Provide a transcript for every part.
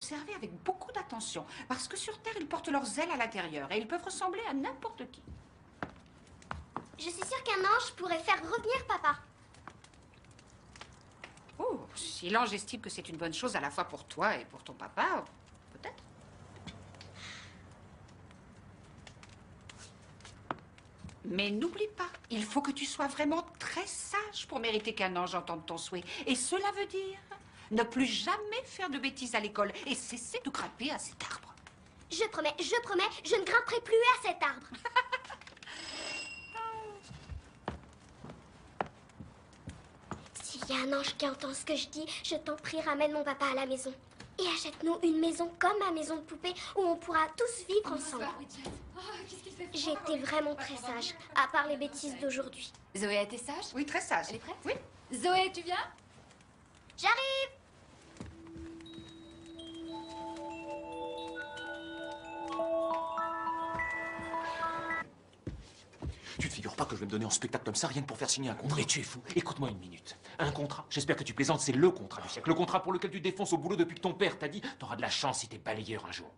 Observez avec beaucoup d'attention, parce que sur Terre, ils portent leurs ailes à l'intérieur et ils peuvent ressembler à n'importe qui. Je suis sûre qu'un ange pourrait faire revenir papa. Oh, si l'ange estime que c'est une bonne chose à la fois pour toi et pour ton papa, peut-être. Mais n'oublie pas, il faut que tu sois vraiment très sage pour mériter qu'un ange entende ton souhait. Et cela veut dire ne plus jamais faire de bêtises à l'école et cesser de grimper à cet arbre. Je promets, je ne grimperai plus à cet arbre. S'il y a un ange qui entend ce que je dis, je t'en prie, ramène mon papa à la maison. Et achète-nous une maison comme ma maison de poupée où on pourra tous vivre ensemble. J'ai été vraiment très sage, à part les bêtises d'aujourd'hui. Zoé a été sage? Oui, très sage. Elle est prête? Oui. Zoé, tu viens? J'arrive! Tu te figures pas que je vais me donner en spectacle comme ça, rien que pour faire signer un contrat? Mais tu es fou. Écoute-moi une minute. Un contrat? J'espère que tu plaisantes, c'est le contrat du siècle. Le contrat pour lequel tu te défonces au boulot depuis que ton père t'a dit t'auras de la chance si t'es balayeur un jour.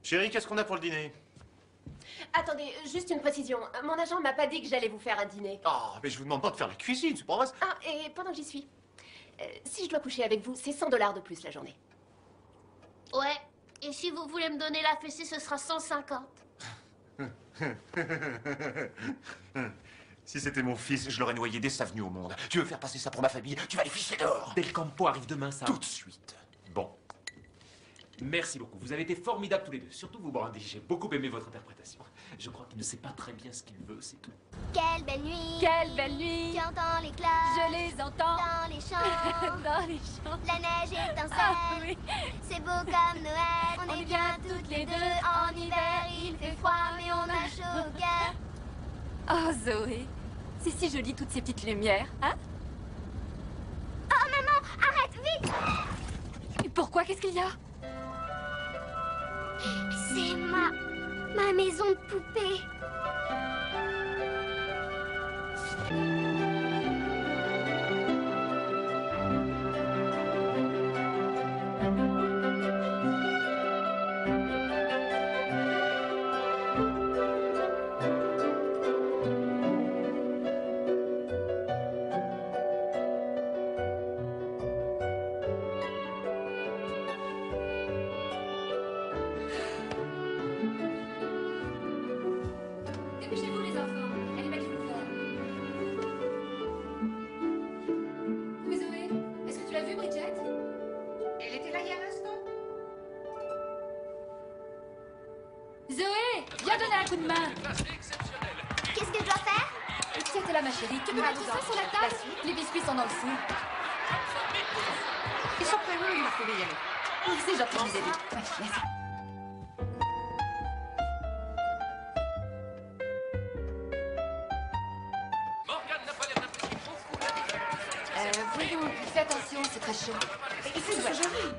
Chérie, qu'est-ce qu'on a pour le dîner? Attendez, juste une précision. Mon agent m'a pas dit que j'allais vous faire un dîner. Ah, mais je vous demande pas de faire la cuisine, c'est pas vrai. Ah, et pendant que j'y suis, si je dois coucher avec vous, c'est 100 $ de plus la journée. Ouais, et si vous voulez me donner la fessée, ce sera 150. Si c'était mon fils, je l'aurais noyé dès sa venue au monde. Tu veux faire passer ça pour ma famille? Tu vas les ficher dehors. Del Campo arrive demain, ça. Tout de suite. Bon. Merci beaucoup. Vous avez été formidables tous les deux. Surtout vous, Brandy. J'ai beaucoup aimé votre interprétation. Je crois qu'il ne sait pas très bien ce qu'il veut, c'est tout. Quelle belle nuit! Quelle belle nuit! Tu entends les classes? Je les entends Dans les champs! dans les champs. La neige étincelle! Ah oui. C'est beau comme Noël! On est bien toutes les deux! En hiver, il fait froid, mais on a chaud au cœur! Oh, Zoé, c'est si joli toutes ces petites lumières, hein? Oh, maman! Arrête, vite! Et pourquoi? Qu'est-ce qu'il y a? C'est ma maison de poupée. Dépêchez-vous les enfants, allez mettre une fleur. Oui, Zoé, est-ce que tu l'as vue, Bridget? Elle était là il y a un instant. Zoé, viens donner un coup de main. Qu'est-ce que je dois faire? Tiens-toi là, ma chérie, tu peux mettre tout ça sur la table? Les biscuits sont dans le four. Ils sont prêts, oui, vous pouvez y aller. Oh, c'est gentil de vous aider. Ouais, merci. Voyons, fais attention, c'est très chaud. Et c'est ce que j'arrive.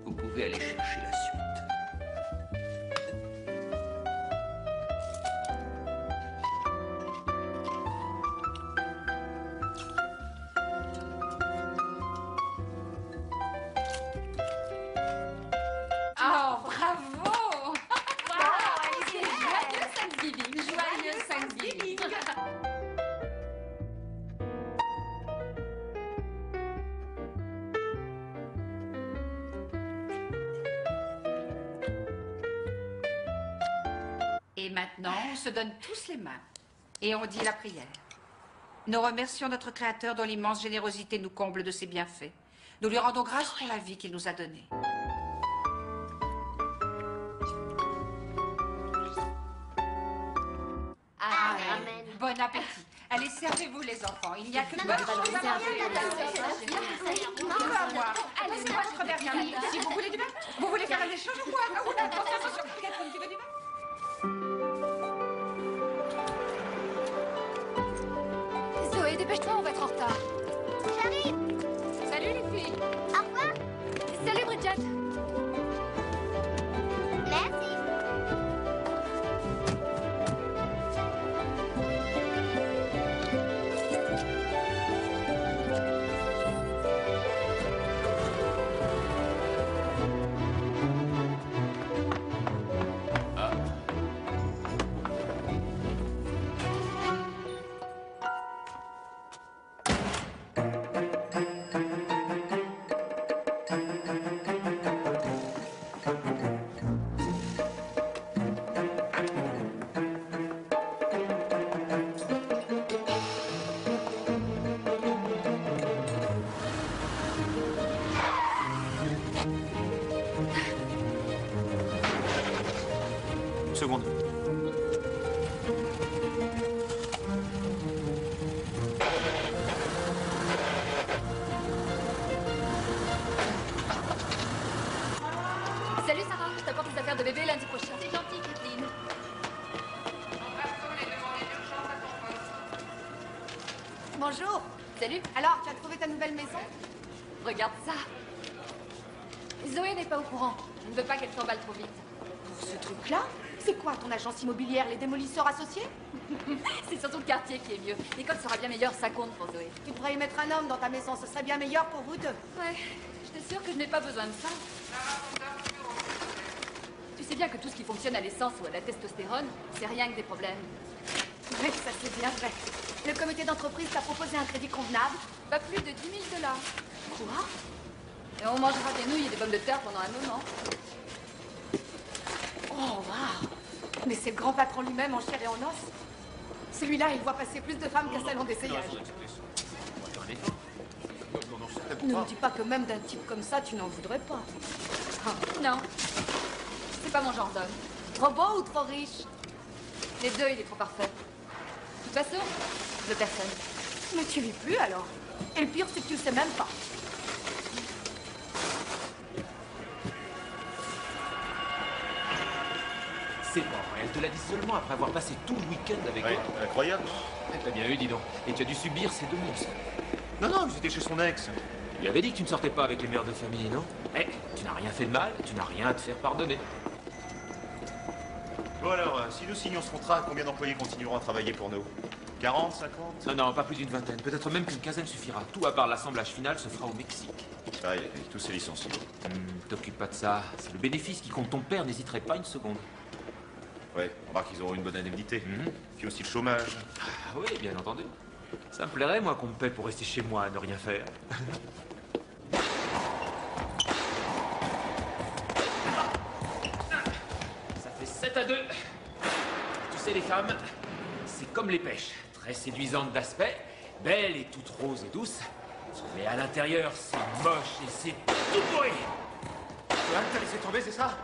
Vous pouvez aller chercher la suite. Oh, bravo! Joyeux Thanksgiving. Joyeux Thanksgiving! Et maintenant, on se donne tous les mains et on dit la prière. Nous remercions notre Créateur dont l'immense générosité nous comble de ses bienfaits. Nous lui rendons grâce pour la vie qu'il nous a donnée. Amen. Bon appétit. Allez, servez-vous les enfants. Il n'y a que de bonnes choses à manger. Un peu à moi. Allez, c'est votre dernière ligne. Si vous voulez du bain, vous voulez faire un échange ou quoi? Ah, oula, attention. Catherine, tu veux du bain? Zoé, dépêche-toi, on va être en retard. J'arrive. Salut les filles. Au revoir. Salut Bridget. Merci. seconde. Salut Sarah, je t'apporte les affaires de bébé lundi prochain. C'est gentil, Kathleen. Bonjour. Salut. Alors, tu as trouvé ta nouvelle maison? Regarde ça. Zoé n'est pas au courant. Je ne veux pas qu'elle s'emballe trop vite. Pour ce truc-là? C'est quoi, ton agence immobilière, les démolisseurs associés? C'est surtout le quartier qui est mieux. L'école sera bien meilleure, ça compte pour Zoé. Tu devrais y mettre un homme dans ta maison, ce serait bien meilleur pour vous deux. Ouais, je t'assure que je n'ai pas besoin de ça. Tu sais bien que tout ce qui fonctionne à l'essence ou à la testostérone, c'est rien que des problèmes. Oui, ça c'est bien vrai. Le comité d'entreprise t'a proposé un crédit convenable? Pas plus de 10 000 $. Quoi? Et on mangera des nouilles et des pommes de terre pendant un moment. Oh, waouh! Mais c'est le grand patron lui-même en chair et en os. Celui-là, il voit passer plus de femmes qu'un salon d'essayage. Ne me dis pas que même d'un type comme ça, tu n'en voudrais pas. Non, c'est pas mon genre d'homme. Trop beau ou trop riche? Les deux, il est trop parfait. De toute façon, je veux personne. Mais tu vis plus alors. Et le pire, c'est que tu le sais même pas. C'est pas vrai, elle te l'a dit seulement après avoir passé tout le week-end avec Ouais, toi. incroyable. T'as bien eu, dis donc. Et tu as dû subir ces deux monstres. Non, non, j'étais chez son ex. Il lui avait dit que tu ne sortais pas avec les mères de famille, non? Eh, tu n'as rien fait de mal, tu n'as rien à te faire pardonner. Bon alors, si nous signons ce contrat, combien d'employés continueront à travailler pour nous? 40, 50? Non, non, pas plus d'une vingtaine. Peut-être même qu'une quinzaine suffira. Tout à part l'assemblage final se fera au Mexique. Ah, il a tous ses licenciés. T'occupe pas de ça. C'est le bénéfice qui compte. Ton père n'hésiterait pas une seconde. Ouais, remarque qu'ils auront une bonne indemnité. Mhm. Puis aussi le chômage. Ah oui, bien entendu. Ça me plairait, moi, qu'on me paie pour rester chez moi à ne rien faire. Ça fait 7-2. Tu sais, les femmes, c'est comme les pêches. Très séduisantes d'aspect, belles et toutes roses et douces. Mais à l'intérieur, c'est moche et c'est tout pourri. T'as laissé tomber, c'est ça?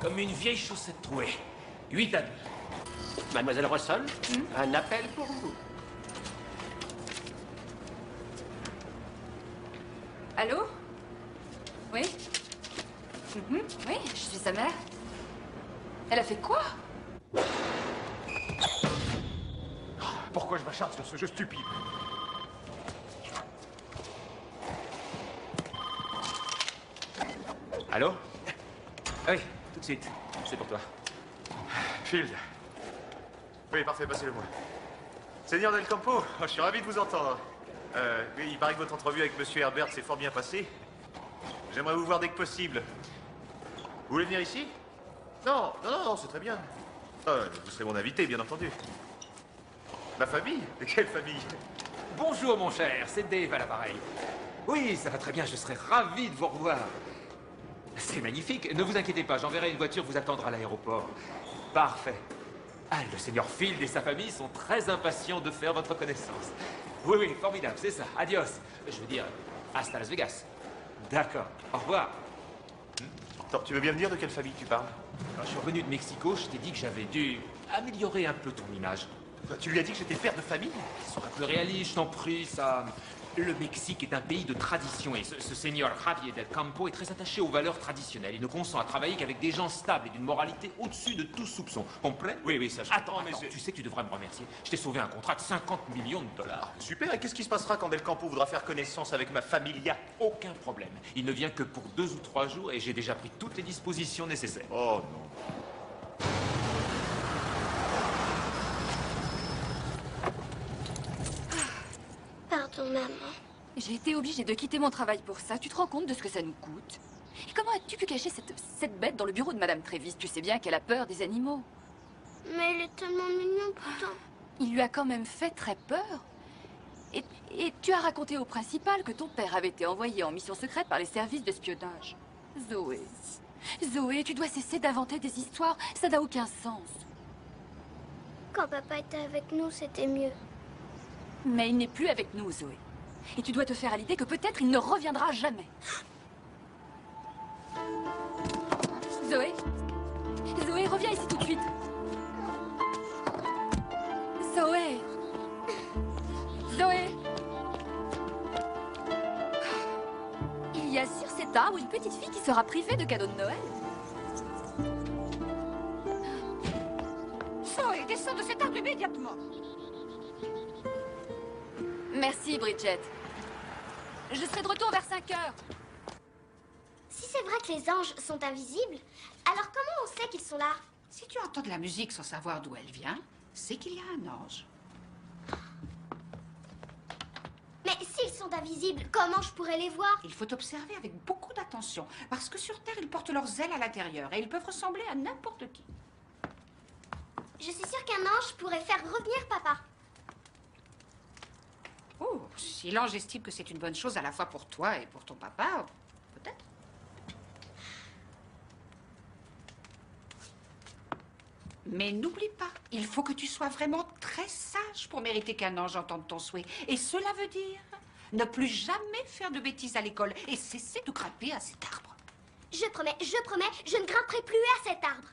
Comme une vieille chaussette trouée. 8-2. Mademoiselle Russell, un appel pour vous. Allô? Oui? Oui, je suis sa mère. Elle a fait quoi? Pourquoi je m'acharne sur ce jeu stupide? Allô? Oui, tout de suite. C'est pour toi. Field. Oui, parfait, passez-le-moi. Seigneur Del Campo, je suis ravi de vous entendre. Oui, il paraît que votre entrevue avec Monsieur Herbert s'est fort bien passée. J'aimerais vous voir dès que possible. Vous voulez venir ici? Non, non, non, non, c'est très bien. Vous serez mon invité, bien entendu. Ma famille? De quelle famille? Bonjour, mon cher. C'est Dave à l'appareil. Oui, ça va très bien. Je serais ravi de vous revoir. C'est magnifique. Ne vous inquiétez pas. J'enverrai une voiture vous attendre à l'aéroport. Parfait. Ah, le seigneur Field et sa famille sont très impatients de faire votre connaissance. Oui, oui, formidable, c'est ça. Adios. Je veux dire, hasta Las Vegas. D'accord. Au revoir. Attends, tu veux bien me dire de quelle famille tu parles? Quand je suis revenu de Mexico, je t'ai dit que j'avais dû améliorer un peu ton image. Tu lui as dit que j'étais père de famille? Sois un peu réaliste, je t'en prie, ça... Le Mexique est un pays de tradition et ce seigneur Javier del Campo est très attaché aux valeurs traditionnelles. Il ne consent à travailler qu'avec des gens stables et d'une moralité au-dessus de tout soupçon. Complet? Oui, oui, ça je... Attends, tu sais que tu devrais me remercier. Je t'ai sauvé un contrat de 50 millions de dollars. Super, et qu'est-ce qui se passera quand Del Campo voudra faire connaissance avec ma familia? Aucun problème. Il ne vient que pour 2 ou 3 jours et j'ai déjà pris toutes les dispositions nécessaires. Oh non. Pardon, maman. J'ai été obligée de quitter mon travail pour ça. Tu te rends compte de ce que ça nous coûte? Et comment as-tu pu cacher cette bête dans le bureau de Madame Trévis? Tu sais bien qu'elle a peur des animaux. Mais il est tellement mignon, pourtant. Il lui a quand même fait très peur. Et tu as raconté au principal que ton père avait été envoyé en mission secrète par les services d'espionnage. Zoé. Zoé, tu dois cesser d'inventer des histoires. Ça n'a aucun sens. Quand papa était avec nous, c'était mieux. Mais il n'est plus avec nous, Zoé. Et tu dois te faire à l'idée que peut-être il ne reviendra jamais. Zoé, Zoé, reviens ici tout de suite. Zoé. Zoé. Il y a sur cet arbre une petite fille qui sera privée de cadeaux de Noël. Zoé, descends de cet arbre immédiatement. Merci, Bridget. Je serai de retour vers 5 heures. Si c'est vrai que les anges sont invisibles, alors comment on sait qu'ils sont là? Si tu entends de la musique sans savoir d'où elle vient, c'est qu'il y a un ange. Mais s'ils sont invisibles, comment je pourrais les voir? Il faut observer avec beaucoup d'attention, parce que sur Terre, ils portent leurs ailes à l'intérieur et ils peuvent ressembler à n'importe qui. Je suis sûre qu'un ange pourrait faire revenir papa. Oh, si l'ange estime que c'est une bonne chose à la fois pour toi et pour ton papa, peut-être. Mais n'oublie pas, il faut que tu sois vraiment très sage pour mériter qu'un ange entende ton souhait. Et cela veut dire ne plus jamais faire de bêtises à l'école et cesser de grimper à cet arbre. Je promets, je ne grimperai plus à cet arbre.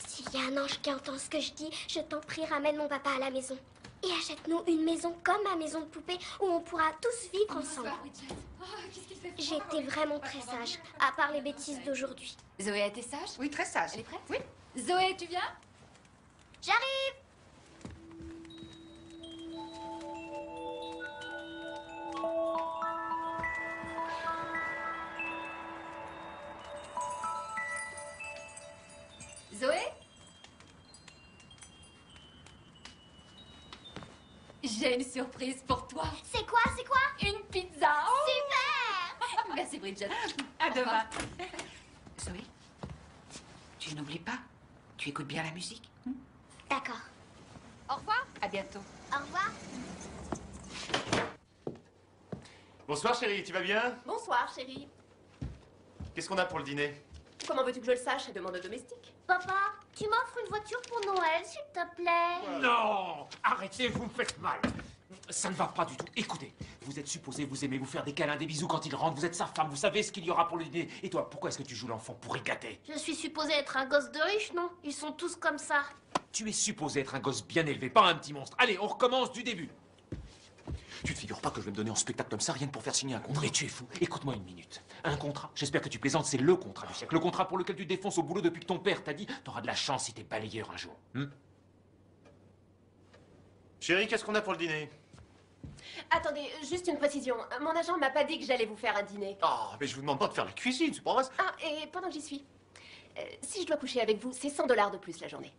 S'il y a un ange qui entend ce que je dis, je t'en prie, ramène mon papa à la maison. Et achète-nous une maison comme ma maison de poupée où on pourra tous vivre ensemble. J'ai été vraiment très sage, à part les bêtises d'aujourd'hui. Zoé a été sage? Oui, très sage. Elle est prête? Oui. Zoé, tu viens? J'arrive! Zoé? J'ai une surprise pour toi. C'est quoi, c'est quoi? Une pizza. Super! Merci, Bridget. À demain. Zoé, tu n'oublies pas, tu écoutes bien la musique. D'accord. Au revoir. À bientôt. Au revoir. Bonsoir chérie, tu vas bien? Bonsoir, chérie. Qu'est-ce qu'on a pour le dîner? Comment veux-tu que je le sache? Demande au domestique. Papa, tu m'offres une voiture pour Noël, s'il te plaît? Non! Arrêtez, vous me faites mal. Ça ne va pas du tout. Écoutez, vous êtes supposé vous aimer, vous faire des câlins, des bisous quand il rentre. Vous êtes sa femme, vous savez ce qu'il y aura pour le dîner. Et toi, pourquoi est-ce que tu joues l'enfant pour y gâter? Je suis supposée être un gosse de riche, non? Ils sont tous comme ça. Tu es supposé être un gosse bien élevé, pas un petit monstre. Allez, on recommence du début. Tu te figures pas que je vais me donner en spectacle comme ça, rien que pour faire signer un contrat? Mais tu es fou. Écoute-moi une minute. Un contrat? J'espère que tu plaisantes, c'est le contrat du siècle. Le contrat pour lequel tu te défonces au boulot depuis que ton père t'a dit t'auras de la chance si t'es balayeur un jour. Chérie, qu'est-ce qu'on a pour le dîner? Attendez, juste une précision. Mon agent m'a pas dit que j'allais vous faire un dîner. Ah, mais je vous demande pas de faire la cuisine, c'est pas vrai. Ah, et pendant que j'y suis, si je dois coucher avec vous, c'est 100 $ de plus la journée.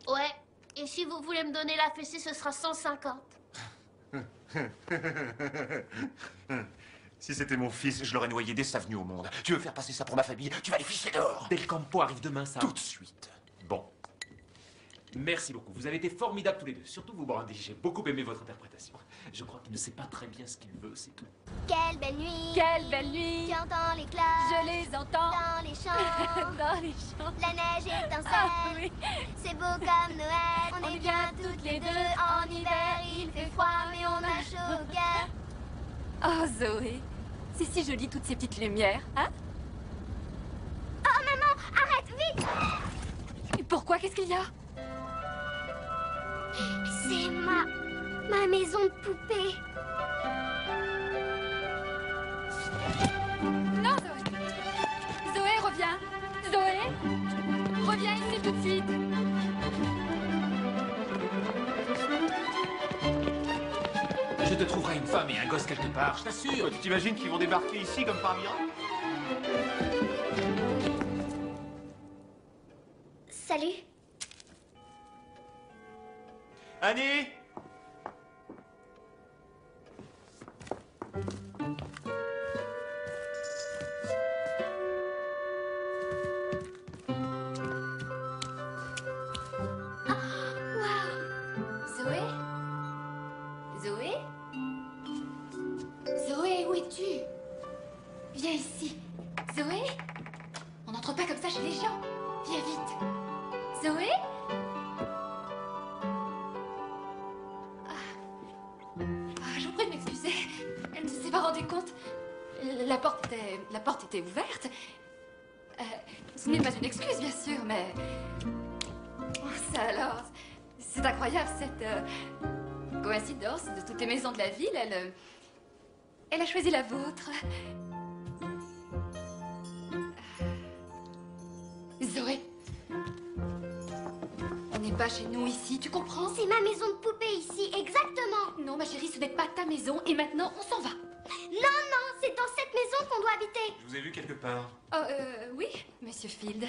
Ouais. Et si vous voulez me donner la fessée, ce sera 150. Si c'était mon fils, je l'aurais noyé dès sa venue au monde. Tu veux faire passer ça pour ma famille? Tu vas les ficher dehors. Del Campo arrive demain, ça. Tout de suite. Bon. Merci beaucoup. Vous avez été formidables tous les deux. Surtout vous, Brandy. J'ai beaucoup aimé votre interprétation. Je crois qu'il ne sait pas très bien ce qu'il veut, c'est tout. Quelle belle nuit! Quelle belle nuit. Tu entends les cloches Je les entends. dans les champs. Dans les champs. La neige étincelle. Ah oui. C'est beau comme Noël. On est bien toutes les deux. En hiver, il fait froid, mais on a chaud au cœur. Oh, Zoé. C'est si joli, toutes ces petites lumières, hein? Oh, maman, arrête, vite! Et pourquoi? Qu'est-ce qu'il y a? C'est ma maison de poupée. Non, Zoé. Zoé, reviens. Zoé, reviens ici tout de suite. Je te trouverai une femme et un gosse quelque part, je t'assure. Tu t'imagines qu'ils vont débarquer ici comme par miracle? Salut. Annie! Zoé? Zoé? Zoé, où es-tu? Viens ici. Zoé? On n'entre pas comme ça chez les gens. Viens vite. Zoé? Je vous prie de m'excuser. Elle ne s'est pas rendue compte. La porte était ouverte. Ce n'est pas une excuse, bien sûr, mais... Oh, ça alors... C'est incroyable, cette coïncidence de toutes les maisons de la ville. Elle a choisi la vôtre. Zoé. On n'est pas chez nous ici, tu comprends? C'est ma maison de poupée ici, exactement. Non, ma chérie, ce n'est pas ta maison et maintenant on s'en va. Non, non, c'est dans cette maison qu'on doit habiter. Je vous ai vu quelque part. Oh, oui, monsieur Field.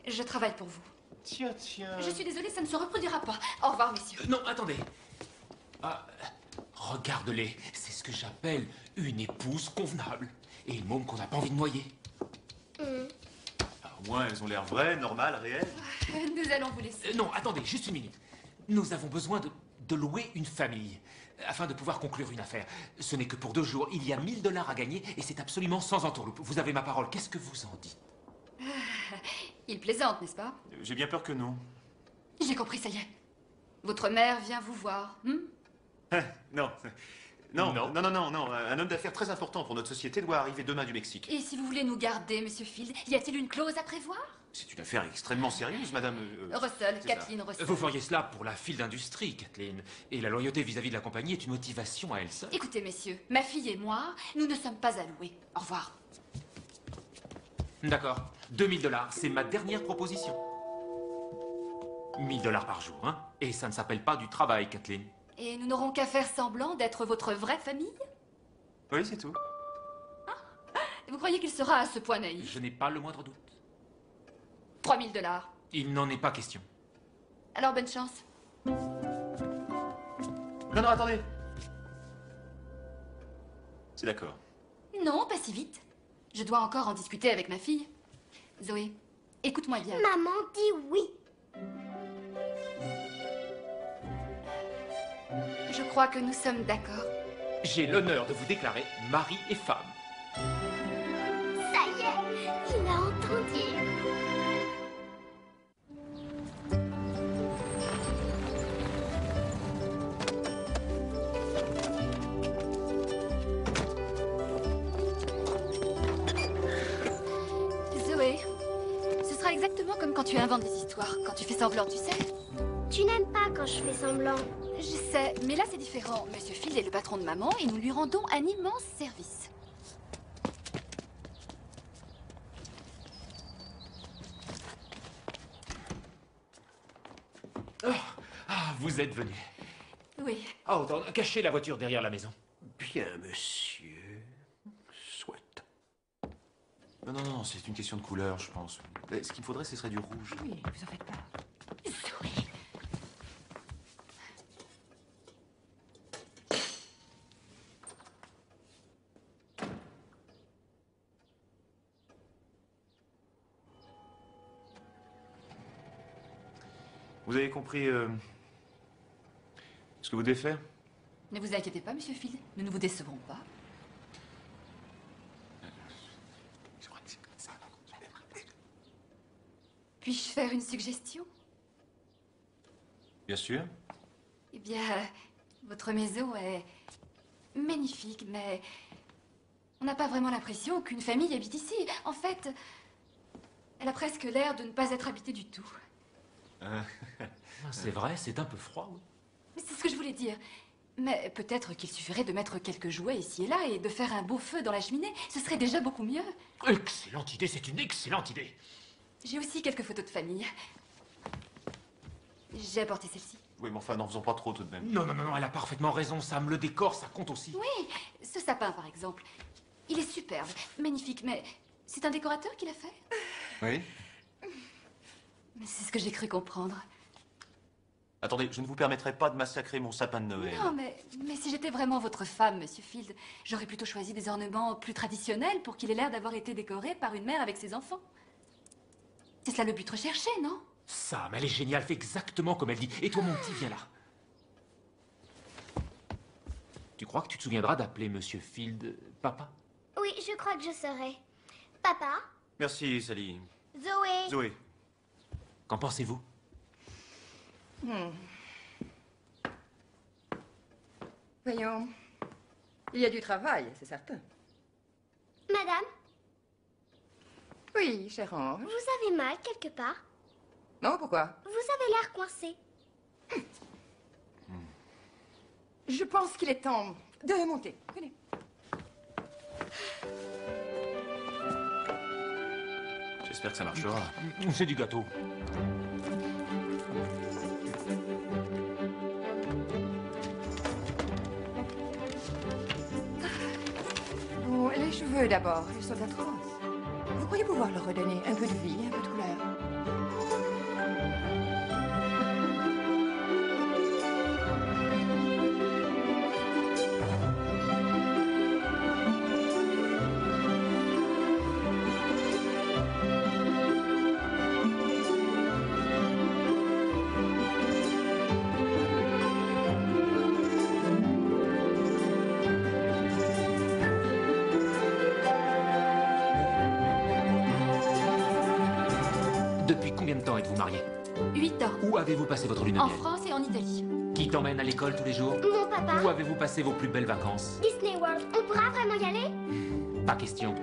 Je travaille pour vous. Tiens, tiens. Je suis désolée, ça ne se reproduira pas. Au revoir, messieurs. Non, attendez. Ah, regarde-les. C'est ce que j'appelle une épouse convenable. Et une môme qu'on n'a pas envie de noyer. Au moins, elles ont l'air vraies, normales, réelles. Nous allons vous laisser. Non, attendez, juste une minute. Nous avons besoin de louer une famille afin de pouvoir conclure une affaire. Ce n'est que pour 2 jours. Il y a 1000 $ à gagner et c'est absolument sans entourloupe. Vous avez ma parole. Qu'est-ce que vous en dites? Il plaisante, n'est-ce pas? J'ai bien peur que non. J'ai compris, ça y est. Votre mère vient vous voir. Non. Non, non, non, non, non. Un homme d'affaires très important pour notre société doit arriver demain du Mexique. Et si vous voulez nous garder, monsieur Field, y a-t-il une clause à prévoir? C'est une affaire extrêmement sérieuse, madame. Russell, c'est Kathleen Russell. Vous feriez cela pour la file d'industrie, Kathleen. Et la loyauté vis-à-vis de la compagnie est une motivation à elle seule. Écoutez, messieurs, ma fille et moi, nous ne sommes pas alloués. Au revoir. D'accord. 2000 $, c'est ma dernière proposition. 1000 $ par jour, hein? Et ça ne s'appelle pas du travail, Kathleen. Et nous n'aurons qu'à faire semblant d'être votre vraie famille? Oui, c'est tout. Vous croyez qu'il sera à ce point naïf? Je n'ai pas le moindre doute. 3000 $. Il n'en est pas question. Alors, bonne chance. Non, non, attendez. C'est d'accord. Non, pas si vite. Je dois encore en discuter avec ma fille. Zoé, écoute-moi bien. Maman dit oui. Je crois que nous sommes d'accord. J'ai l'honneur de vous déclarer mari et femme. Ça y est, il a entendu. Zoé, ce sera exactement comme quand tu inventes des histoires, quand tu fais semblant, tu sais. Tu n'aimes pas quand je fais semblant. Je sais, mais là c'est différent. Monsieur Field est le patron de maman et nous lui rendons un immense service. Ah, vous êtes venu. Oui. Oh, cachez la voiture derrière la maison. Bien, monsieur. Soit. Non, non, non, c'est une question de couleur, je pense. Ce qu'il me faudrait, ce serait du rouge. Oui, vous en faites pas. Zoé. Vous avez compris ce que vous devez faire? Ne vous inquiétez pas, monsieur Field. Nous ne vous décevrons pas. Puis-je faire une suggestion? Bien sûr. Eh bien, votre maison est magnifique, mais on n'a pas vraiment l'impression qu'une famille habite ici. En fait, elle a presque l'air de ne pas être habitée du tout. C'est vrai, c'est un peu froid, oui. Mais c'est ce que je voulais dire. Mais peut-être qu'il suffirait de mettre quelques jouets ici et là et de faire un beau feu dans la cheminée. Ce serait déjà beaucoup mieux. Excellente idée, c'est une excellente idée. J'ai aussi quelques photos de famille. J'ai apporté celle-ci. Oui, mais enfin, n'en faisons pas trop tout de même. Non, non, non, non, elle a parfaitement raison, Sam. Le décor, ça compte aussi. Oui, ce sapin, par exemple. Il est superbe, magnifique, mais c'est un décorateur qui l'a fait? Oui. Mais c'est ce que j'ai cru comprendre. Attendez, je ne vous permettrai pas de massacrer mon sapin de Noël. Non, mais si j'étais vraiment votre femme, monsieur Field, j'aurais plutôt choisi des ornements plus traditionnels pour qu'il ait l'air d'avoir été décoré par une mère avec ses enfants. C'est cela le but recherché, non? Sam, elle est géniale, fait exactement comme elle dit. Et toi, mon petit, viens là. Tu crois que tu te souviendras d'appeler monsieur Field papa? Oui, je crois que je saurai. Papa? Merci, Sally. Zoé? Zoé. Qu'en pensez-vous? Voyons, il y a du travail, c'est certain. Oui, cher ange. Vous avez mal quelque part? Non, pourquoi? Vous avez l'air coincé. Je pense qu'il est temps de monter. Venez. J'espère que ça marchera. C'est du gâteau. Oh, les cheveux d'abord, ils sont atroces. Vous pourriez pouvoir leur redonner un peu de vie, un peu de couleur. Depuis combien de temps êtes-vous mariés? 8 ans. Où avez-vous passé votre lune de En miel? France et en Italie. Qui t'emmène à l'école tous les jours? Mon papa. Où avez-vous passé vos plus belles vacances? Disney World. On pourra vraiment y aller? Pas question.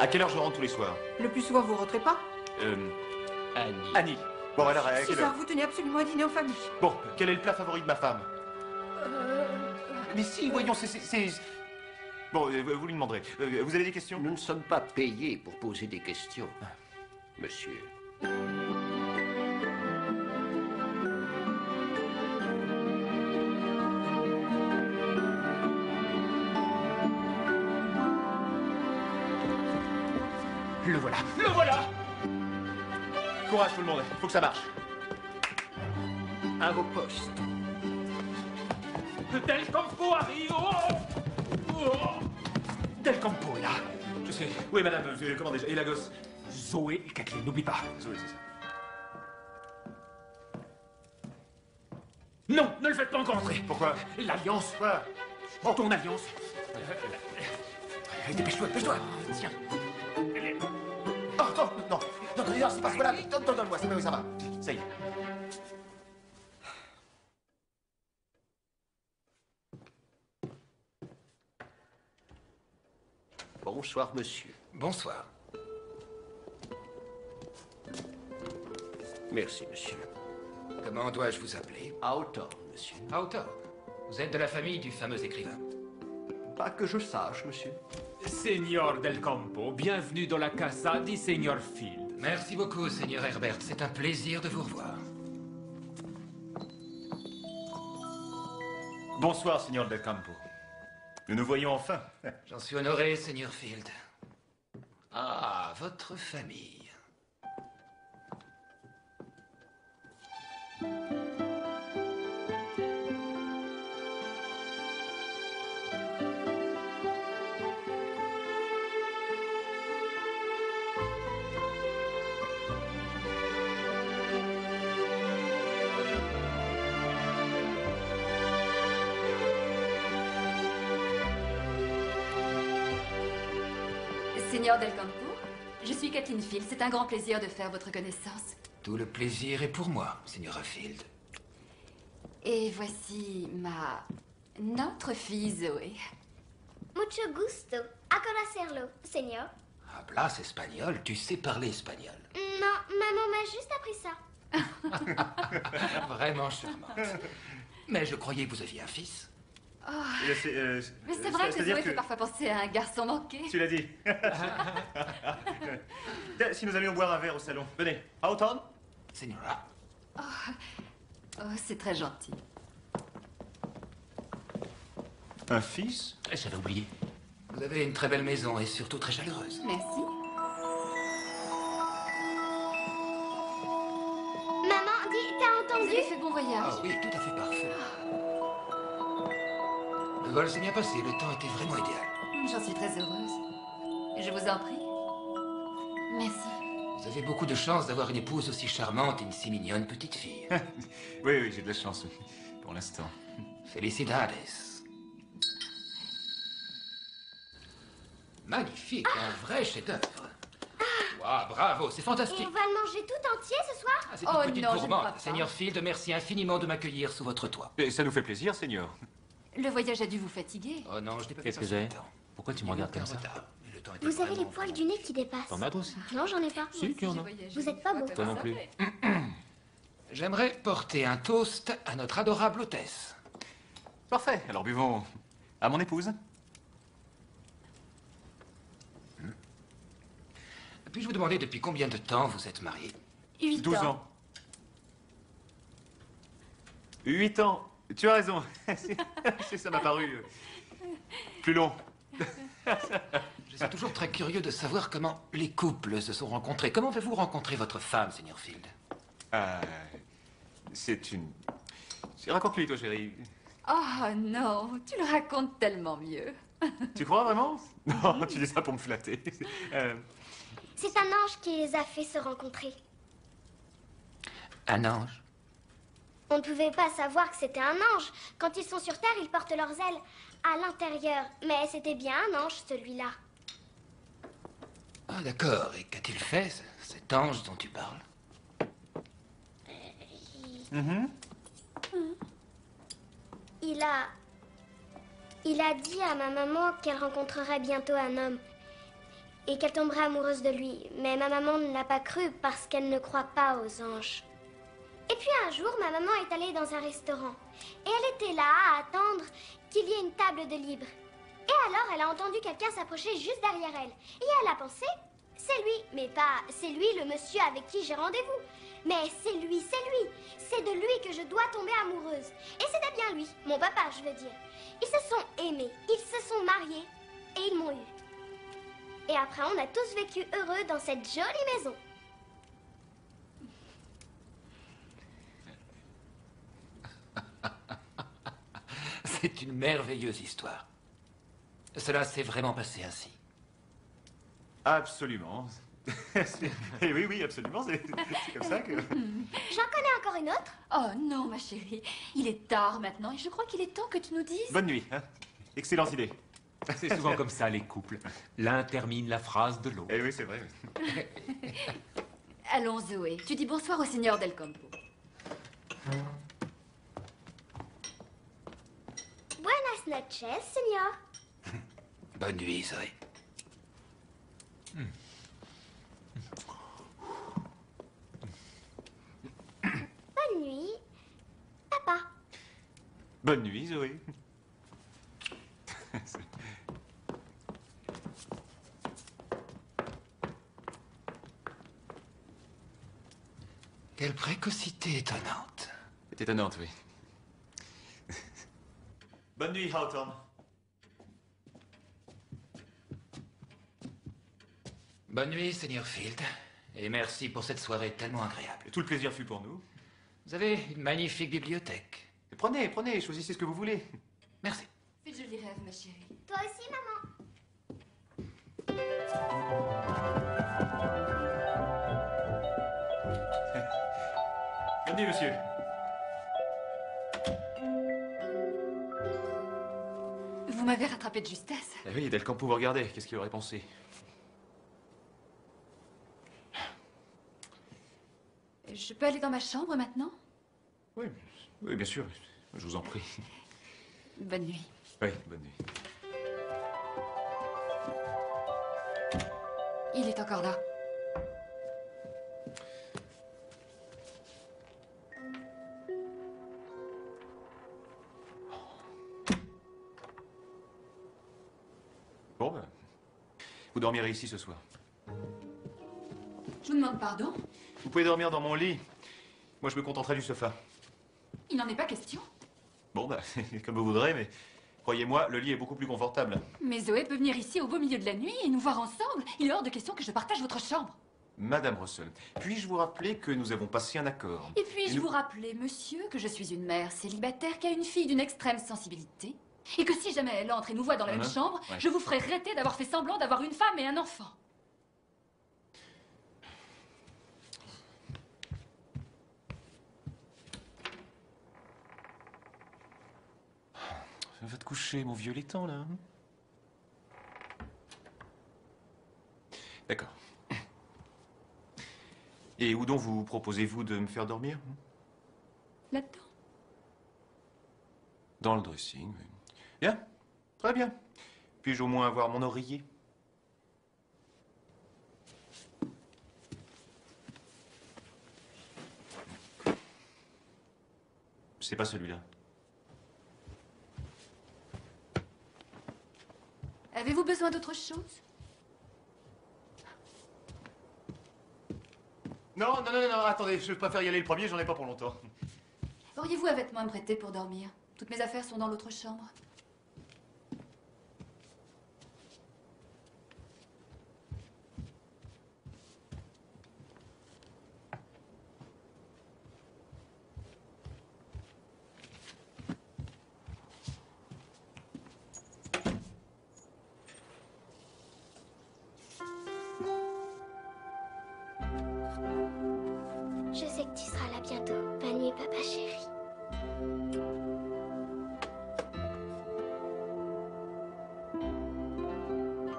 À quelle heure je rentre tous les soirs? Le plus souvent, vous rentrez pas? Annie. Annie. Bon, alors, à 6 quelle heures, heure? vous tenez absolument à dîner en famille. Bon, quel est le plat favori de ma femme? Mais si, voyons, Bon, vous lui demanderez. Vous avez des questions? Nous ne sommes pas payés pour poser des questions, monsieur. Le voilà. Le voilà. Courage tout le monde, faut que ça marche. À vos postes. Del Campo arrive. Del Campo est là. Je sais. Oui, madame, comment déjà? Et la gosse? Zoé et Kathleen, n'oublie pas. Zoé, c'est ça. Non, ne le faites pas encore entrer. Pourquoi? L'alliance. Quoi? Ton alliance. Dépêche-toi, dépêche-toi. Tiens. Oh, non, non, non, non, c'est pas voilà. Donne-moi, c'est oui, ça va. Ça y est. Bonsoir, monsieur. Bonsoir. Merci, monsieur. Comment dois-je vous appeler? Hawthorne, monsieur. Hawthorne. Vous êtes de la famille du fameux écrivain. Pas que je sache, monsieur. Seigneur Del Campo, bienvenue dans la casa di Seigneur Field. Merci beaucoup, Seigneur Herbert. C'est un plaisir de vous revoir. Bonsoir, Seigneur Del Campo. Nous nous voyons enfin. J'en suis honoré, Seigneur Field. Ah, votre famille. Seigneur Del Campo, je suis Kathleen Field. C'est un grand plaisir de faire votre connaissance. Tout le plaisir est pour moi, Seigneur Field. Et voici notre fille Zoé. Mucho gusto. A conocerlo, señor. Hablas espagnol, tu sais parler espagnol. Non, maman m'a juste appris ça. Vraiment charmante. Mais je croyais que vous aviez un fils. Mais c'est vrai que Zoé fait parfois penser à un garçon manqué. Tu l'as dit. Si nous allions boire un verre au salon. Venez. Hawthorne? Señora. Oh, c'est très gentil. Un fils? J'avais oublié. Vous avez une très belle maison et surtout très chaleureuse. Merci. Maman, dis, t'as Vous entendu? avez fait bon voyage. Ah oui, tout à fait parfait. Le vol s'est bien passé, le temps était vraiment idéal. J'en suis très heureuse. Je vous en prie. Merci. Vous avez beaucoup de chance d'avoir une épouse aussi charmante et une si mignonne petite fille. Oui, oui, j'ai de la chance, pour l'instant. Felicidades. Magnifique, un vrai chef-d'œuvre. Wow, bravo, c'est Et fantastique. on va le manger tout entier ce soir? Ah, c'est Oh une petite non, je ne gourmande. crois pas. Seigneur Field, merci infiniment de m'accueillir sous votre toit. Et ça nous fait plaisir, Seigneur. Le voyage a dû vous fatiguer. Oh non, je n'ai pas Qu'est-ce fait que ça j'ai ce temps. Pourquoi tu Il me y a regardes aucun comme ça? retard, mais le temps était Vous avez les vraiment poils bon. du nez qui dépassent. T'en as toi aussi? Non, j'en ai pas. Si, tu en as. Vous êtes pas beau. Toi non plus. J'aimerais porter un toast à notre adorable hôtesse. Parfait, alors buvons à mon épouse. Puis-je vous demander depuis combien de temps vous êtes mariés? 8 12 ans. 8 ans. Tu as raison. Ça m'a paru plus long. Je suis toujours très curieux de savoir comment les couples se sont rencontrés. Comment avez-vous rencontré votre femme, Seigneur Field? C'est une... Raconte-lui, toi, chérie. Oh non, tu le racontes tellement mieux. Tu crois vraiment? Non, tu dis ça pour me flatter. C'est un ange qui les a fait se rencontrer. Un ange? On ne pouvait pas savoir que c'était un ange. Quand ils sont sur Terre, ils portent leurs ailes à l'intérieur. Mais c'était bien un ange, celui-là. Ah, d'accord. Et qu'a-t-il fait, cet ange dont tu parles? Il a dit à ma maman qu'elle rencontrerait bientôt un homme et qu'elle tomberait amoureuse de lui. Mais ma maman ne l'a pas cru parce qu'elle ne croit pas aux anges. Et puis un jour, ma maman est allée dans un restaurant et elle était là à attendre qu'il y ait une table de libre. Et alors, elle a entendu quelqu'un s'approcher juste derrière elle. Et elle a pensé, c'est lui, mais pas c'est lui le monsieur avec qui j'ai rendez-vous. Mais c'est lui, c'est de lui que je dois tomber amoureuse. Et c'était bien lui, mon papa, je veux dire. Ils se sont aimés, ils se sont mariés et ils m'ont eu. Et après, on a tous vécu heureux dans cette jolie maison. C'est une merveilleuse histoire. Cela s'est vraiment passé ainsi. Absolument. Et oui, oui, absolument. C'est comme ça que... J'en connais encore une autre. Oh non, ma chérie, il est tard maintenant et je crois qu'il est temps que tu nous dises... Bonne nuit. Hein. Excellente idée. C'est souvent comme ça, les couples. L'un termine la phrase de l'autre. Eh oui, c'est vrai. Allons, Zoé, tu dis bonsoir au seigneur Del Campo. Buenas noches, señor. Bonne nuit, Zoé. Bonne nuit, papa. Bonne nuit, Zoé. Quelle précocité étonnante. C'est étonnante, oui. Bonne nuit, Hawthorne. Bonne nuit, Seigneur Field. Et merci pour cette soirée tellement agréable. Tout le plaisir fut pour nous. Vous avez une magnifique bibliothèque. Prenez, prenez, choisissez ce que vous voulez. Merci. Fais de jolis rêves, ma chérie. Toi aussi, maman. Bonne nuit, monsieur. Vous m'avez rattrapé de justesse. Eh oui, Del Campo, vous regardez. Qu'est-ce qu'il aurait pensé? Je peux aller dans ma chambre maintenant? Oui, oui, bien sûr. Je vous en prie. Bonne nuit. Oui, bonne nuit. Il est encore là. Bon, ben, vous dormirez ici ce soir. Je vous demande pardon. Vous pouvez dormir dans mon lit. Moi, je me contenterai du sofa. Il n'en est pas question. Bon, bah, comme vous voudrez, mais croyez-moi, le lit est beaucoup plus confortable. Mais Zoé peut venir ici au beau milieu de la nuit et nous voir ensemble. Il est hors de question que je partage votre chambre. Madame Russell, puis-je vous rappeler que nous avons passé un accord? Et puis-je nous- vous rappeler, monsieur, que je suis une mère célibataire qui a une fille d'une extrême sensibilité Et que si jamais elle entre et nous voit dans la même chambre, je vous ferai regretter d'avoir fait semblant d'avoir une femme et un enfant. Va te coucher, mon vieux laiton, là. D'accord. Et où donc vous proposez-vous de me faire dormir? Là-dedans. Dans le dressing, oui. Bien, très bien. Puis-je au moins avoir mon oreiller? C'est pas celui-là. Avez-vous besoin d'autre chose? Non, attendez, je préfère y aller le premier, j'en ai pas pour longtemps. Auriez-vous un vêtement à me prêter pour dormir? Toutes mes affaires sont dans l'autre chambre. Je sais que tu seras là bientôt. Bonne nuit, papa chéri.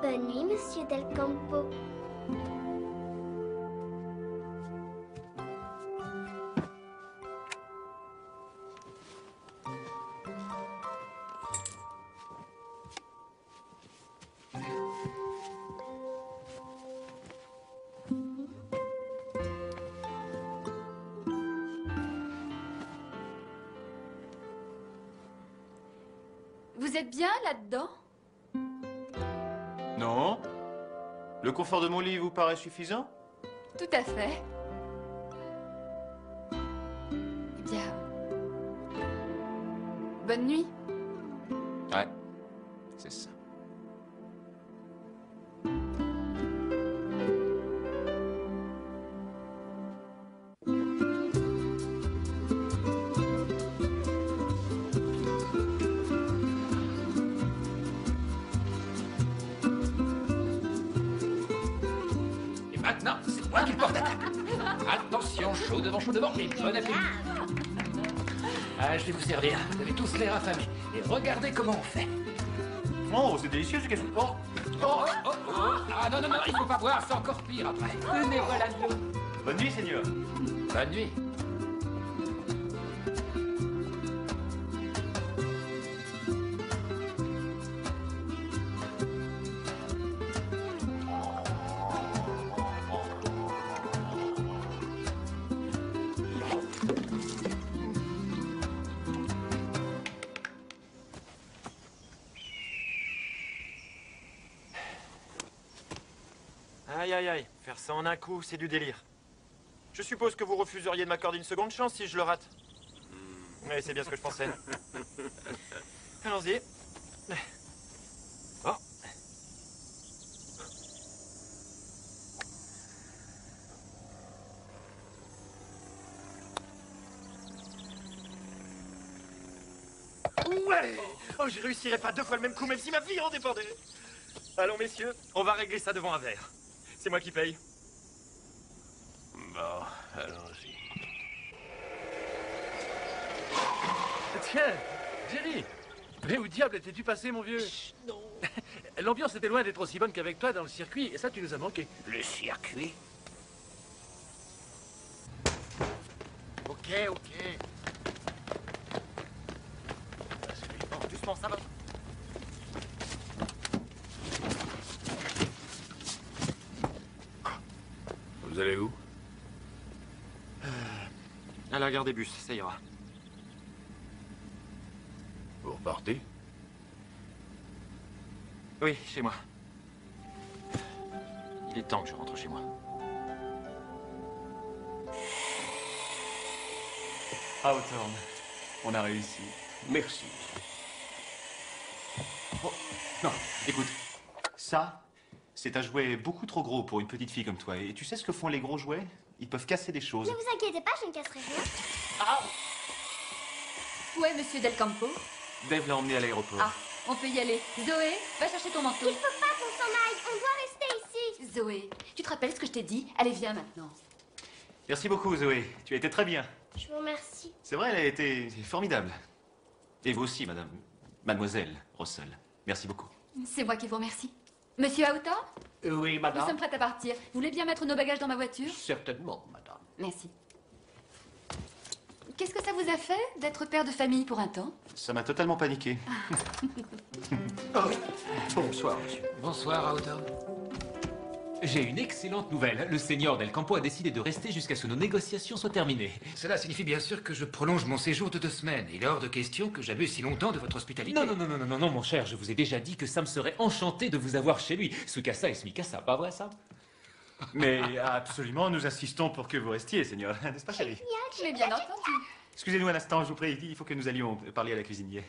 Bonne nuit, monsieur Del Campo. Vous êtes bien là-dedans? Non? Le confort de mon lit vous paraît suffisant? Tout à fait. Eh bien... bonne nuit. Ouais, c'est ça. Maintenant, c'est moi qui le porte attaque. Attention, chaud devant, et bon appétit. Ah, je vais vous servir. Vous avez tous l'air affamés. Et regardez comment on fait. Oh, c'est délicieux, qu'est-ce que... Oh, Ah non, il faut pas boire, c'est encore pire après. Mais voilà de l'eau. Bonne nuit, Seigneur. Bonne nuit. Aïe, aïe, aïe. Faire ça en un coup, c'est du délire. Je suppose que vous refuseriez de m'accorder une seconde chance si je le rate. Oui, c'est bien ce que je pensais. Allons-y. Oh. Ouais. Oh, je réussirais pas deux fois le même coup, même si ma vie en dépendait. Allons, messieurs, on va régler ça devant un verre. C'est moi qui paye. Bon, allons-y. Tiens, Jerry. Mais où diable étais-tu passé, mon vieux? Chut, non. L'ambiance était loin d'être aussi bonne qu'avec toi dans le circuit, et ça, tu nous as manqué. Le circuit? Ok. Bon, doucement, ça va. Vous allez où? À la gare des bus, ça ira. Vous repartez? Oui, chez moi. Il est temps que je rentre chez moi. Hawthorne, on a réussi. Merci. Oh, non, écoute. Ça, c'est un jouet beaucoup trop gros pour une petite fille comme toi. Et tu sais ce que font les gros jouets? Ils peuvent casser des choses. Ne vous inquiétez pas, je ne casserai rien. Où est monsieur Del Campo? Dave l'a emmené à l'aéroport. Ah. On peut y aller. Zoé, va chercher ton manteau. Il faut pas qu'on s'en aille. On doit rester ici. Zoé, tu te rappelles ce que je t'ai dit? Allez, viens maintenant. Merci beaucoup, Zoé. Tu as été très bien. Je vous remercie. C'est vrai, elle a été formidable. Et vous aussi, madame. Mademoiselle Russell. Merci beaucoup. C'est moi qui vous remercie. Monsieur Houghton, Oui, nous madame. sommes prêts à partir. Vous voulez bien mettre nos bagages dans ma voiture? Certainement, madame. Merci. Qu'est-ce que ça vous a fait d'être père de famille pour un temps? Ça m'a totalement paniqué. Bonsoir, monsieur. Bonsoir, Houghton. J'ai une excellente nouvelle. Le seigneur Del Campo a décidé de rester jusqu'à ce que nos négociations soient terminées. Cela signifie bien sûr que je prolonge mon séjour de 2 semaines. Il est hors de question que j'abuse si longtemps de votre hospitalité. Non, mon cher, je vous ai déjà dit que Sam serait enchanté de vous avoir chez lui. Sukasa et Smikasa, pas vrai, Sam? Mais absolument, nous insistons pour que vous restiez, seigneur. N'est-ce pas, chérie? Je l'ai bien entendu. Excusez-nous un instant, je vous prie. Il faut que nous allions parler à la cuisinière.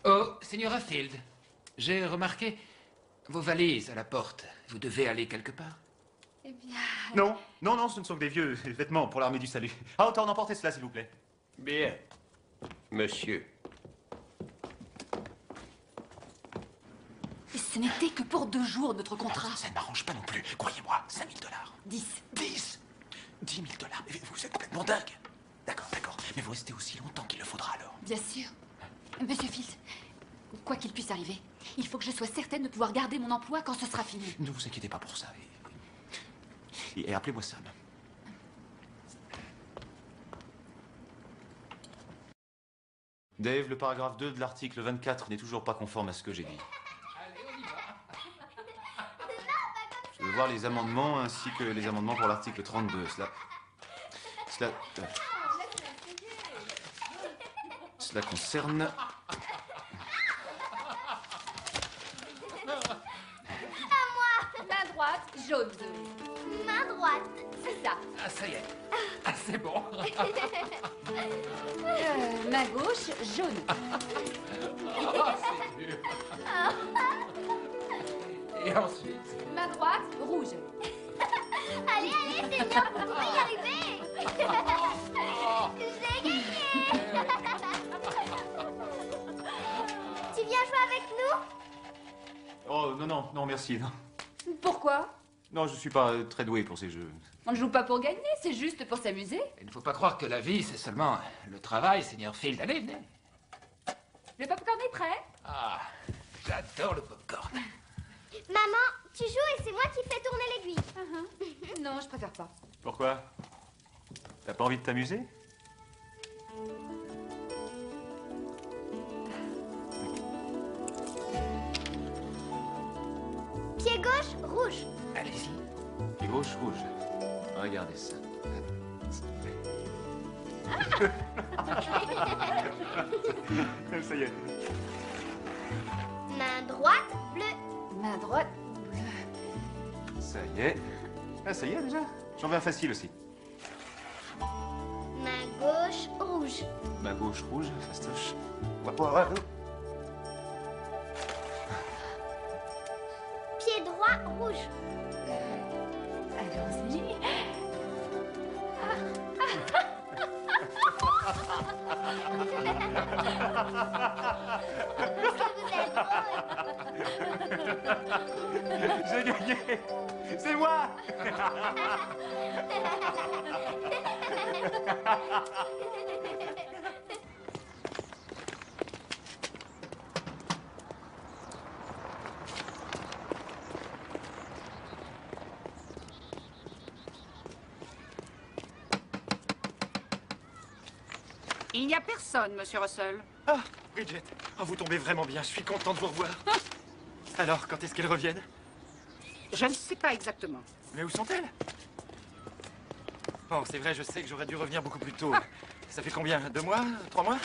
Oh, Señora Field, j'ai remarqué vos valises à la porte. Vous devez aller quelque part. Eh bien... Non, ce ne sont que des vieux vêtements pour l'armée du salut. Ah, autant emporter cela, s'il vous plaît. Bien. Monsieur. Ce n'était que pour 2 jours, notre contrat. Ça ne m'arrange pas non plus. Croyez-moi, 5 000 $. 10. 10 000 $. Vous êtes complètement dingue. D'accord. Mais vous restez aussi longtemps qu'il le faudra alors. Bien sûr. Monsieur Fields, quoi qu'il puisse arriver, il faut que je sois certaine de pouvoir garder mon emploi quand ce sera fini. Ne vous inquiétez pas pour ça. Et appelez-moi Sam. Dave, le paragraphe 2 de l'article 24 n'est toujours pas conforme à ce que j'ai dit. Je veux voir les amendements ainsi que les amendements pour l'article 32. Cela concerne... Main droite, jaune, Zoé. Main droite. C'est ça. Ah, ça y est. Ah, c'est bon. Main gauche, jaune. Ah, c'est dur. Et ensuite? Main droite, rouge. Allez, Seigneur, vous pouvez y arriver. J'ai gagné. Tu viens jouer avec nous? Oh, non, merci. Non. Pourquoi? Non, je suis pas très doué pour ces jeux. On ne joue pas pour gagner, c'est juste pour s'amuser. Il ne faut pas croire que la vie, c'est seulement le travail, Seigneur Field. Allez, venez. Le popcorn est prêt? Ah, j'adore le popcorn. Maman, tu joues et c'est moi qui fais tourner l'aiguille. Non, je préfère pas. Pourquoi? T'as pas envie de t'amuser? Pied gauche, rouge. Allez-y. Pied gauche, rouge. Regardez ça. Ça y est. Main droite, bleu. Main droite. Ça y est. Ah, ça y est déjà? J'en veux un facile aussi. Main gauche, rouge. Ma gauche rouge, fastoche. Pied droit, rouge. Allons-y. J'ai gagné! C'est moi! Il n'y a personne, monsieur Russell. Ah, Bridget. Oh, vous tombez vraiment bien. Je suis content de vous revoir. Alors, quand est-ce qu'elles reviennent? Je ne sais pas exactement. Mais où sont-elles? Bon, c'est vrai, je sais que j'aurais dû revenir beaucoup plus tôt. Ça fait combien? 2 mois? 3 mois?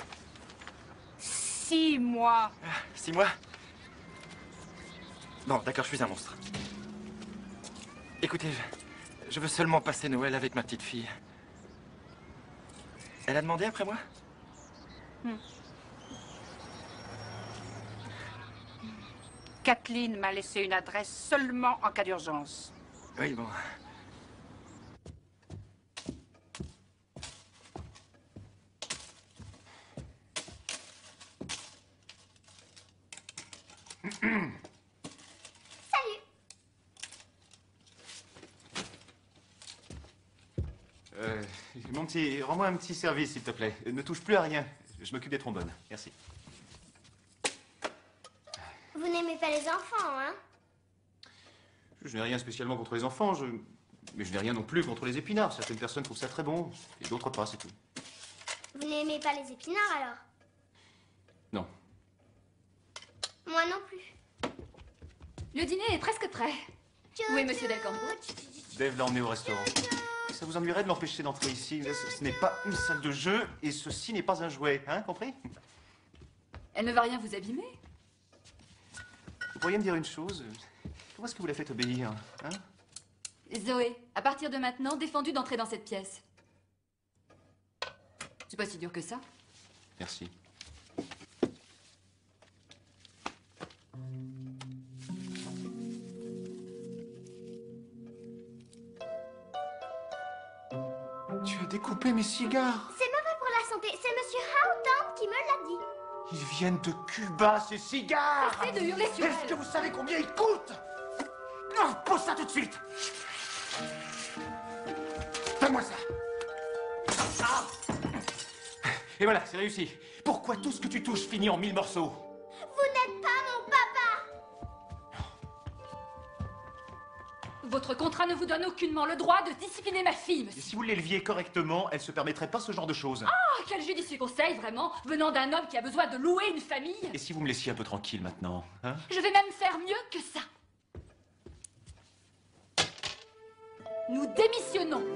6 mois. 6 mois? Bon, d'accord, je suis un monstre. Écoutez, je veux seulement passer Noël avec ma petite fille. Elle a demandé après moi? Kathleen m'a laissé une adresse seulement en cas d'urgence. Oui, bon. Mon petit, rends-moi un petit service, s'il te plaît. Ne touche plus à rien. Je m'occupe des trombones. Merci. Vous n'aimez pas les enfants, hein? Je n'ai rien spécialement contre les enfants, mais je n'ai rien non plus contre les épinards. Certaines personnes trouvent ça très bon, et d'autres pas, c'est tout. Vous n'aimez pas les épinards, alors? Non. Moi non plus. Le dîner est presque prêt. Où est Monsieur Del Campo? Dave l'a emmené au restaurant. Ça vous ennuierait de l'empêcher d'entrer ici. Ce n'est pas une salle de jeu, et ceci n'est pas un jouet, hein, compris? Elle ne va rien vous abîmer. Vous pourriez me dire une chose? Comment est-ce que vous la faites obéir, hein? Zoé, à partir de maintenant, défendu d'entrer dans cette pièce. C'est pas si dur que ça. Merci. Tu as découpé mes cigares. C'est mauvais pour la santé. C'est Monsieur Houghton qui me l'a dit. Ils viennent de Cuba, ces cigares. Arrêtez de hurler sur Est-ce elle. que vous savez combien ils coûtent? Non, pose ça tout de suite. Donne-moi ça. Ah. Et voilà, c'est réussi. Pourquoi tout ce que tu touches finit en 1000 morceaux? Vous n'êtes pas mon papa. Votre contrat ne vous donne aucunement le droit de discipliner ma fille, Et monsieur. si vous l'éleviez correctement, elle se permettrait pas ce genre de choses. Ah, quel judicieux conseil, vraiment, venant d'un homme qui a besoin de louer une famille. Et si vous me laissiez un peu tranquille maintenant, hein? Je vais même faire mieux que ça. Nous démissionnons.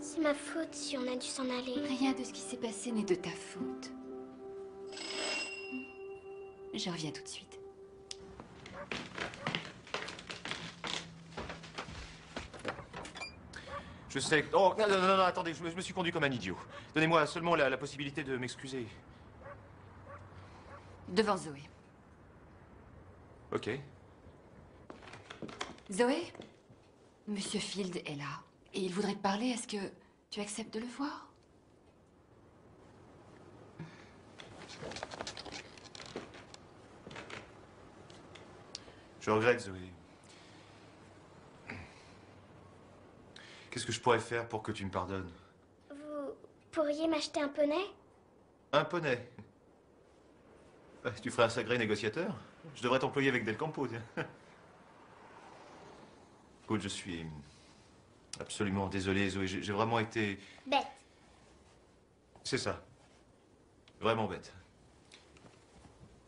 C'est ma faute si on a dû s'en aller. Rien de ce qui s'est passé n'est de ta faute. Je reviens tout de suite. Je sais que... Oh, non, non, non, non, attendez, je me suis conduit comme un idiot. Donnez-moi seulement la possibilité de m'excuser. Devant Zoé. Ok. Zoé, Monsieur Field est là. Et il voudrait te parler. Est-ce que tu acceptes de le voir? Je regrette, Zoé. Qu'est-ce que je pourrais faire pour que tu me pardonnes? Vous pourriez m'acheter un poney? Un poney. Tu ferais un sacré négociateur. Je devrais t'employer avec Del Campo, tiens. Écoute, je suis absolument désolé, Zoé. J'ai vraiment été... Bête. C'est ça. Vraiment bête.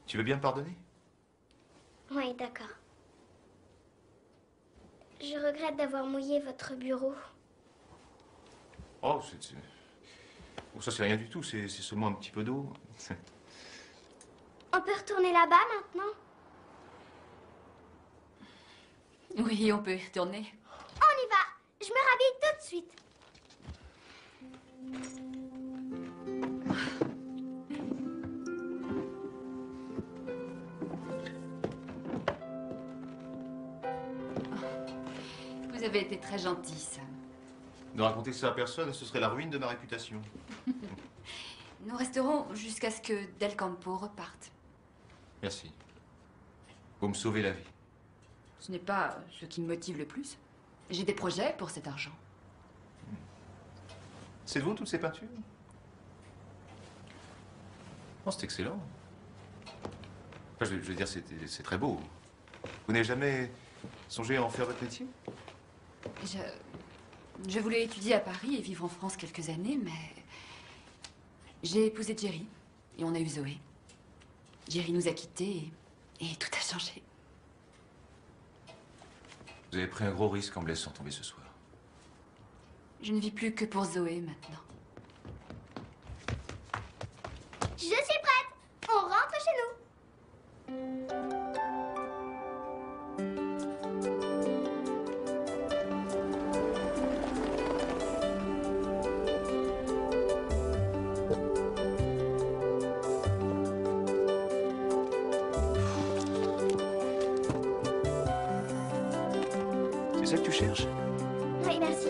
Tu veux bien me pardonner? Oui, d'accord. Je regrette d'avoir mouillé votre bureau. Oh, oh, ça c'est rien du tout. C'est seulement un petit peu d'eau. On peut retourner là-bas maintenant? Oui, on peut y retourner. On y va. Je me rhabille tout de suite. Vous avez été très gentil, Sam. Ne raconter ça à personne, ce serait la ruine de ma réputation. Nous resterons jusqu'à ce que Del Campo reparte. Merci. Vous me sauvez la vie. Ce n'est pas ce qui me motive le plus. J'ai des projets pour cet argent. C'est de vous, toutes ces peintures? Oh, c'est excellent. Enfin, je veux dire, c'est très beau. Vous n'avez jamais songé à en faire votre métier? Je voulais étudier à Paris et vivre en France quelques années, mais... J'ai épousé Jerry et on a eu Zoé. Jerry nous a quittés et tout a changé. Vous avez pris un gros risque en me laissant tomber ce soir. Je ne vis plus que pour Zoé maintenant. Je suis prête. On rentre chez nous. C'est ça que tu cherches? Oui, merci.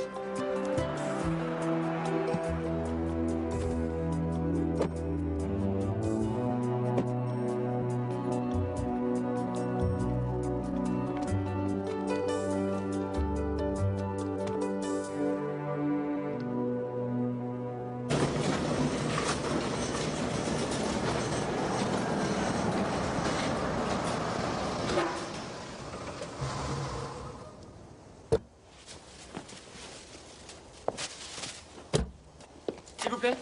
s'il vous plaît.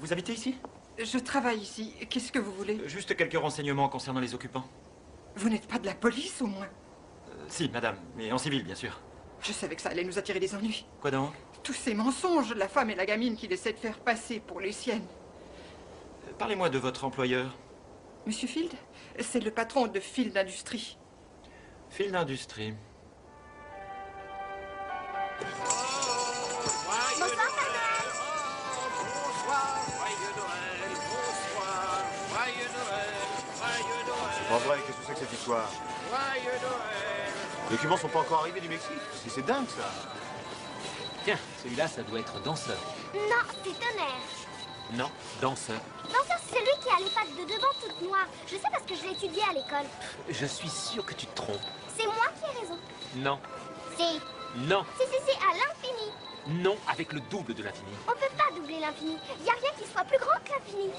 Vous habitez ici? Je travaille ici. Qu'est-ce que vous voulez? Juste quelques renseignements concernant les occupants. Vous n'êtes pas de la police, au moins? Si, madame, mais en civil, bien sûr. Je savais que ça allait nous attirer des ennuis. Quoi donc? Tous ces mensonges, la femme et la gamine qu'il essaie de faire passer pour les siennes. Parlez-moi de votre employeur. Monsieur Field, c'est le patron de Field Industries. Field Industries. Bonsoir, Père Noël. Bonsoir, joyeux Noël, bonsoir, joyeux Noël, joyeux Noël. C'est pas vrai, qu'est-ce que c'est que cette histoire? Joyeux Noël. Les documents sont pas encore arrivés du Mexique. C'est dingue, ça. Tiens, celui-là, ça doit être danseur. Non, c'est Tonnerre. Non, danseur. Danseur, c'est celui qui a les pattes de devant toutes noires. Je sais parce que je l'ai étudié à l'école. Je suis sûr que tu te trompes. C'est moi qui ai raison. Non, Si, non, si, à l'infini. non, avec le double de l'infini. On peut pas doubler l'infini. Y a rien qui soit plus grand que l'infini.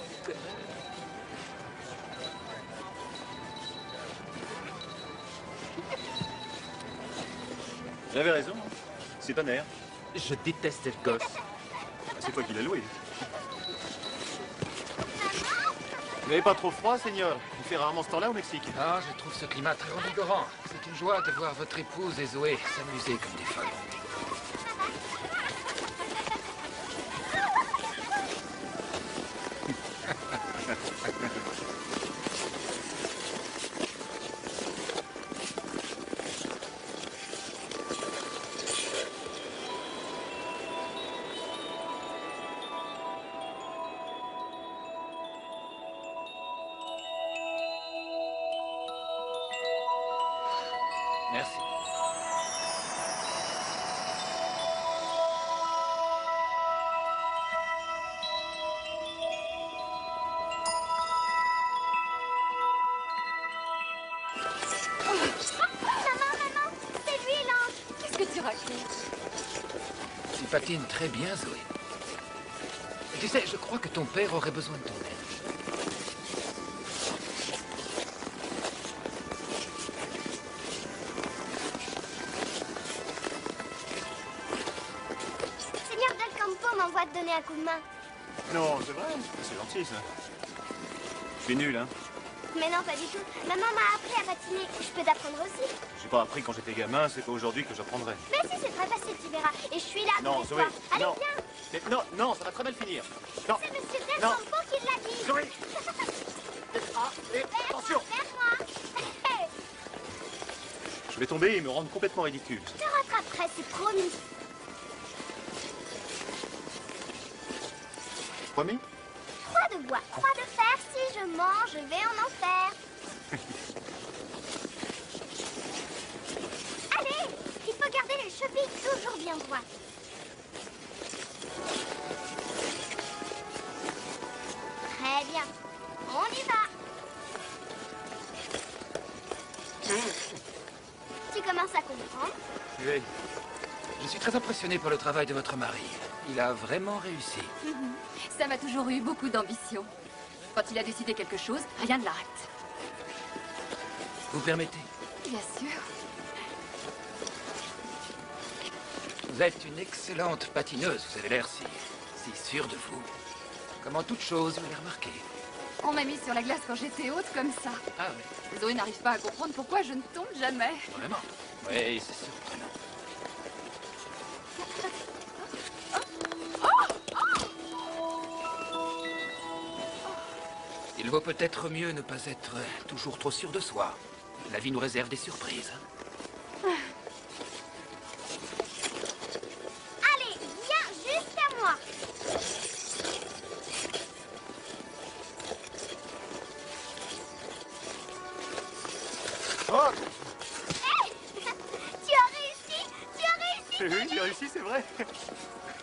J'avais raison. C'est Tonnerre. Je déteste cette gosse. C'est toi qui l'as loué. Vous n'avez pas trop froid, Seigneur? Il fait rarement ce temps-là au Mexique. Ah, je trouve ce climat très revigorant. C'est une joie de voir votre épouse et Zoé s'amuser comme des folles. Merci. Maman, c'est lui, l'ange. Qu'est-ce que tu racontes? Tu patines très bien, Zoé. Tu sais, je crois que ton père aurait besoin de ton aide. Seigneur Del Campo m'envoie te donner un coup de main. Non, c'est vrai. C'est gentil, ça. Je suis nul, hein. Mais non, pas du tout. Maman m'a appris à patiner. Je peux t'apprendre aussi. J'ai pas appris quand j'étais gamin, c'est pas aujourd'hui que j'apprendrai. Mais si, c'est très facile, tu verras. Et je suis là Non, pour les Zoé, soirs. Allez, non. viens. Mais non, ça va très mal finir. Non, C'est Monsieur Del Non. Campo qui l'a dit. Zoé. Ah, et attention. Vers moi. Je vais tomber et me rendre complètement ridicule. Je te rattraperai, c'est promis. Promis? Croix de bois, croix de fer, si je mange, je vais en enfer. Allez, il faut garder les chevilles toujours bien droites. Très bien, on y va. Tu commences à comprendre. Oui. Je suis très impressionné par le travail de votre mari. Il a vraiment réussi. Sam a toujours eu beaucoup d'ambition. Quand il a décidé quelque chose, rien ne l'arrête. Vous permettez? Bien sûr. Vous êtes une excellente patineuse. Vous avez l'air si sûre de vous. Comme en toute chose, vous l'avez remarqué. On m'a mis sur la glace quand j'étais haute comme ça. Ah oui, Zoé n'arrive pas à comprendre pourquoi je ne tombe jamais. vraiment? Oui, c'est surprenant. Il vaut peut-être mieux ne pas être toujours trop sûr de soi. La vie nous réserve des surprises. Allez, viens jusqu'à moi. Oh, Hey, tu as réussi. oui, j'ai réussi, c'est vrai.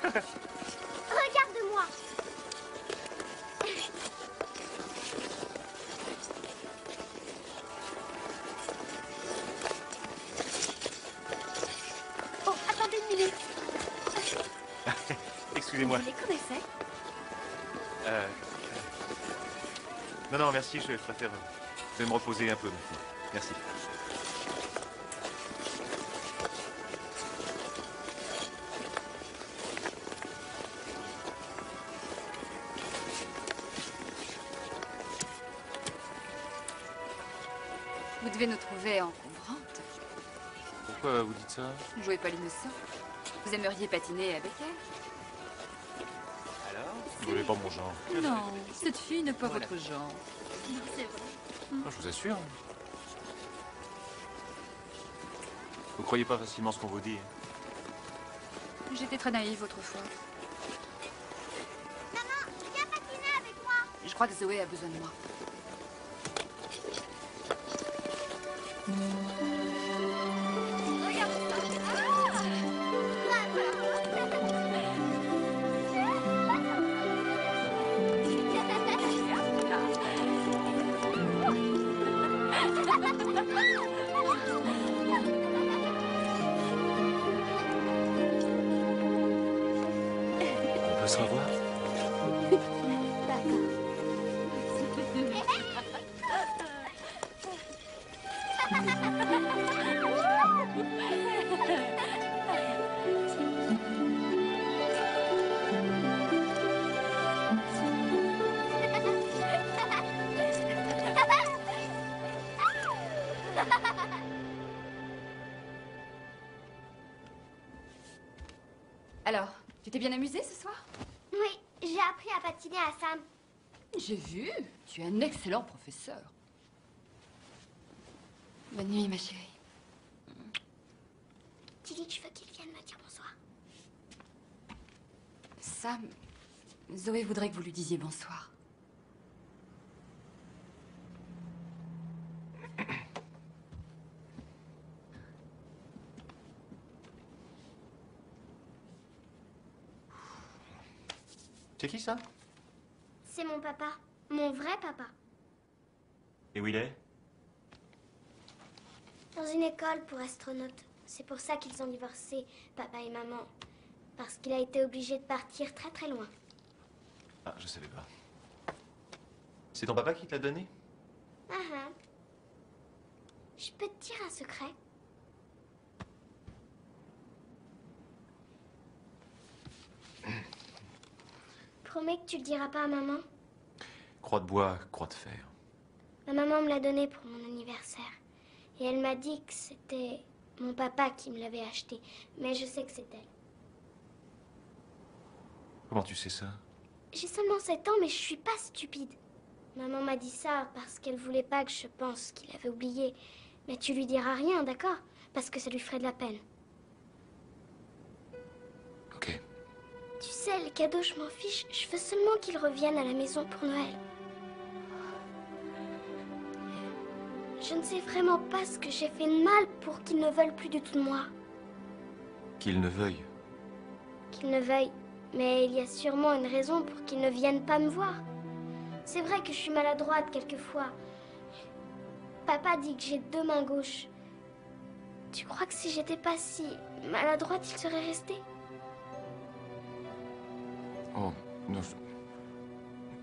Regarde-moi. Oh, attendez une minute. Excusez-moi. Je les connaissais. Non, merci, je préfère... Je vais me reposer un peu maintenant. Merci. devez nous trouver encombrante. Pourquoi vous dites ça? Jouez pas l'innocent. Vous aimeriez patiner avec elle? Alors? Vous voulez pas mon genre? Non, cette fille n'est pas votre genre. C'est vrai. Non, je vous assure. Vous croyez pas facilement ce qu'on vous dit? J'étais très naïve autrefois. Maman, viens patiner avec moi. Je crois que Zoé a besoin de moi. Regarde ça. On peut se revoir? Alors, tu t'es bien amusée ce soir? Oui, j'ai appris à patiner à Sam. J'ai vu. Tu es un excellent professeur. Bonne nuit, ma chérie. Dis-lui que je veux qu'il vienne me dire bonsoir. Sam, Zoé voudrait que vous lui disiez bonsoir. C'est qui ça? C'est mon papa. Mon vrai papa. Et où il est? Dans une école pour astronautes. C'est pour ça qu'ils ont divorcé, papa et maman. Parce qu'il a été obligé de partir très très loin. Ah, je savais pas. C'est ton papa qui te l'a donné? Ah ah. Je peux te dire un secret? Promets que tu le diras pas à maman? Croix de bois, croix de fer. Ma maman me l'a donné pour mon anniversaire. Et elle m'a dit que c'était mon papa qui me l'avait acheté. Mais je sais que c'est elle. Comment tu sais ça? J'ai seulement 7 ans, mais je suis pas stupide. Maman m'a dit ça parce qu'elle voulait pas que je pense qu'il avait oublié. Mais tu lui diras rien, d'accord? Parce que ça lui ferait de la peine. Ok. Tu sais, les cadeaux, je m'en fiche. Je veux seulement qu'ils reviennent à la maison pour Noël. Je ne sais vraiment pas ce que j'ai fait de mal pour qu'ils ne veulent plus du tout de moi. Qu'il ne veuille. Qu'ils ne veuillent. Mais il y a sûrement une raison pour qu'ils ne viennent pas me voir. C'est vrai que je suis maladroite quelquefois. Papa dit que j'ai 2 mains gauches. Tu crois que si j'étais pas si maladroite, il serait resté? Oh, non.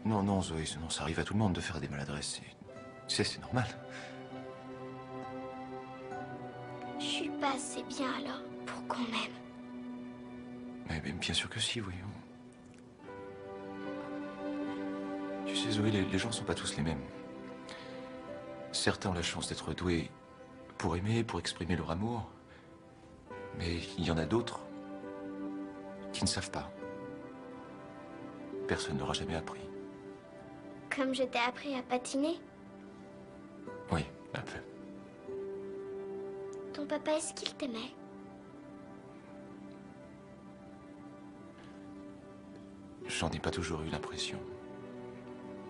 Non, non, Zoé, non, ça arrive à tout le monde de faire des maladresses. Tu sais, c'est normal. Je suis pas assez bien alors pour qu'on m'aime. Mais bien sûr que si, oui. Tu sais, Zoé, les gens sont pas tous les mêmes. Certains ont la chance d'être doués pour aimer, pour exprimer leur amour. Mais il y en a d'autres qui ne savent pas. Personne n'aura jamais appris. Comme je t'ai appris à patiner. Oui, un peu. Ton papa, est-ce qu'il t'aimait? J'en ai pas toujours eu l'impression.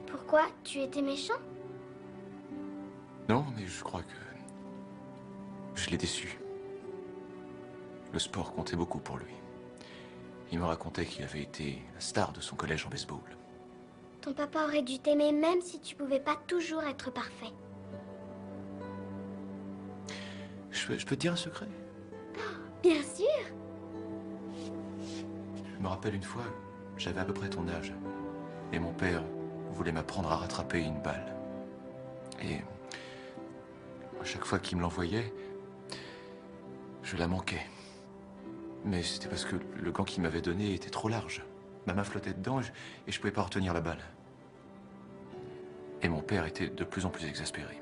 Pourquoi? Tu étais méchant? Non, mais je crois que je l'ai déçu. Le sport comptait beaucoup pour lui. Il me racontait qu'il avait été la star de son collège en baseball. Ton papa aurait dû t'aimer même si tu pouvais pas toujours être parfait. Je peux te dire un secret? Bien sûr! Je me rappelle une fois, j'avais à peu près ton âge. Et mon père voulait m'apprendre à rattraper une balle. Et à chaque fois qu'il me l'envoyait, je la manquais. Mais c'était parce que le gant qu'il m'avait donné était trop large. Ma main flottait dedans et je pouvais pas retenir la balle. Et mon père était de plus en plus exaspéré.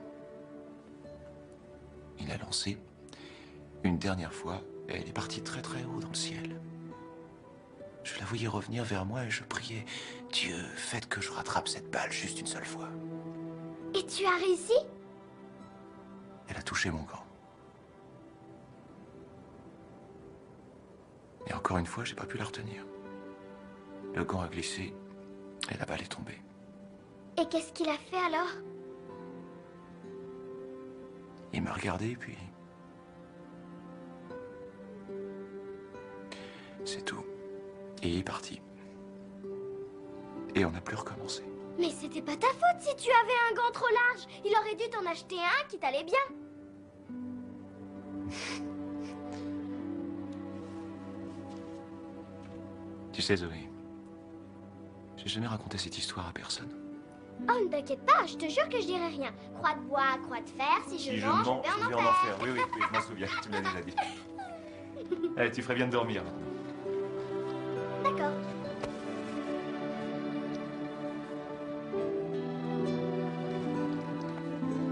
Il l'a lancée une dernière fois et elle est partie très très haut dans le ciel. Je la voyais revenir vers moi et je priais « Dieu, faites que je rattrape cette balle juste une seule fois. » Et tu as réussi? Elle a touché mon gant. Et encore une fois, j'ai pas pu la retenir. Le gant a glissé et la balle est tombée. Et qu'est-ce qu'il a fait alors? Il m'a regardé, puis... c'est tout. Et il est parti. Et on n'a plus recommencé. Mais c'était pas ta faute si tu avais un gant trop large. Il aurait dû t'en acheter un qui t'allait bien. Tu sais, Zoé, j'ai jamais raconté cette histoire à personne. Oh, ne t'inquiète pas, je te jure que je dirai rien. Croix de bois, croix de fer, si je mens, je vais en enfer. Oui, oui, oui, je m'en souviens, tu me l'as déjà dit. Allez, tu ferais bien de dormir. D'accord.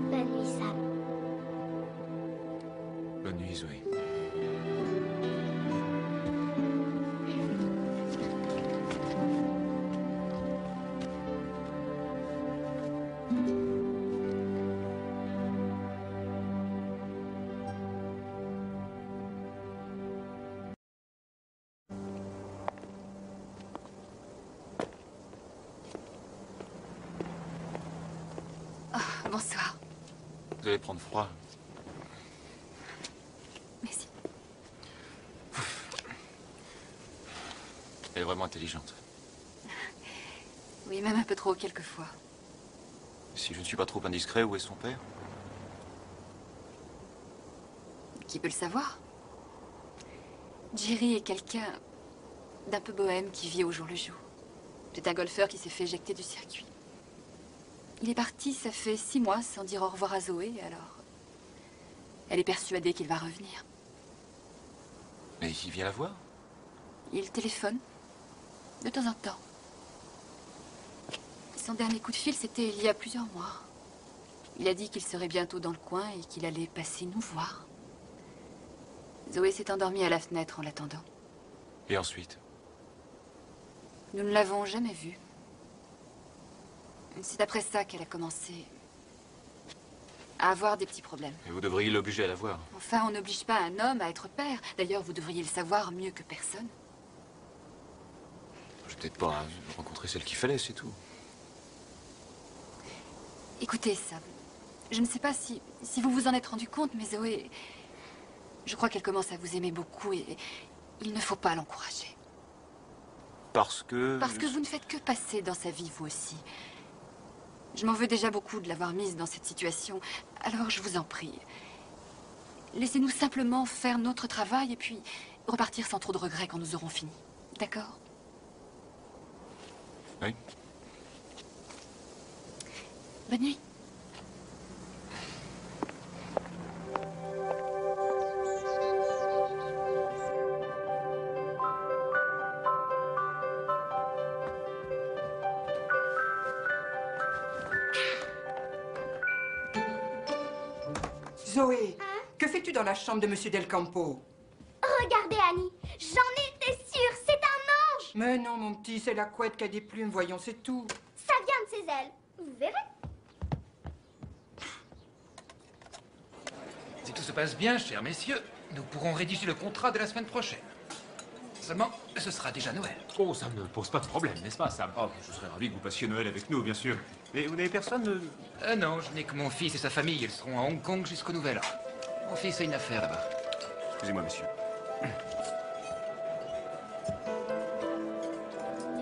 Bonne nuit, Sam. Bonne nuit, Zoé. Bonsoir. Vous allez prendre froid. Merci. Elle est vraiment intelligente. Oui, même un peu trop quelquefois. Si je ne suis pas trop indiscret, où est son père? Qui peut le savoir? Jerry est quelqu'un d'un peu bohème qui vit au jour le jour. C'est un golfeur qui s'est fait éjecter du circuit. Il est parti, ça fait 6 mois, sans dire au revoir à Zoé, alors... elle est persuadée qu'il va revenir. Mais il vient la voir? Il téléphone, de temps en temps. Son dernier coup de fil, c'était il y a plusieurs mois. Il a dit qu'il serait bientôt dans le coin et qu'il allait passer nous voir. Zoé s'est endormie à la fenêtre en l'attendant. Et ensuite? Nous ne l'avons jamais vue. C'est après ça qu'elle a commencé à avoir des petits problèmes. Et vous devriez l'obliger à la voir. Enfin, on n'oblige pas un homme à être père. D'ailleurs, vous devriez le savoir mieux que personne. J'ai peut-être pas rencontré celle qu'il fallait, c'est tout. Écoutez, Sam, je ne sais pas si vous vous en êtes rendu compte, mais Zoé, je crois qu'elle commence à vous aimer beaucoup et il ne faut pas l'encourager. Parce que... Parce que vous ne faites que passer dans sa vie, vous aussi. Je m'en veux déjà beaucoup de l'avoir mise dans cette situation. Alors, je vous en prie. Laissez-nous simplement faire notre travail et puis repartir sans trop de regrets quand nous aurons fini. D'accord? Oui. Bonne nuit. Zoé, que fais-tu dans la chambre de Monsieur Del Campo? Regardez, Annie, j'en étais sûre, c'est un ange. Mais non, mon petit, c'est la couette qui a des plumes, voyons, c'est tout. Ça vient de ses ailes, vous verrez. Si tout se passe bien, chers messieurs, nous pourrons rédiger le contrat de la semaine prochaine. Seulement, ce sera déjà Noël. Oh, ça ne pose pas de problème, n'est-ce pas, Sam? Oh, je serais ravi que vous passiez Noël avec nous, bien sûr. Mais vous n'avez personne Non, je n'ai que mon fils et sa famille. Ils seront à Hong Kong jusqu'au Nouvel An. Mon fils a une affaire là-bas. Excusez-moi, monsieur.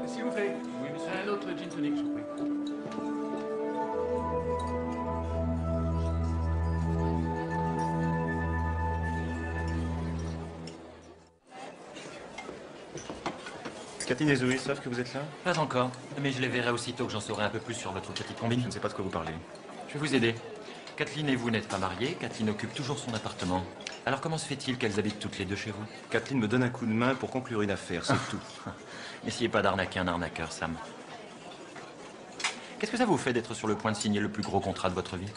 S'il vous plaît. Oui, monsieur. Un autre gin tonic, je vous prie. Kathleen et Zoé savent que vous êtes là? Pas encore, mais je les verrai aussitôt que j'en saurai un peu plus sur votre petite combine. Je ne sais pas de quoi vous parlez. Je vais vous aider. Kathleen et vous n'êtes pas mariés, Kathleen occupe toujours son appartement. Alors comment se fait-il qu'elles habitent toutes les deux chez vous? Kathleen me donne un coup de main pour conclure une affaire, c'est tout. N'essayez pas d'arnaquer un arnaqueur, Sam. Qu'est-ce que ça vous fait d'être sur le point de signer le plus gros contrat de votre vie?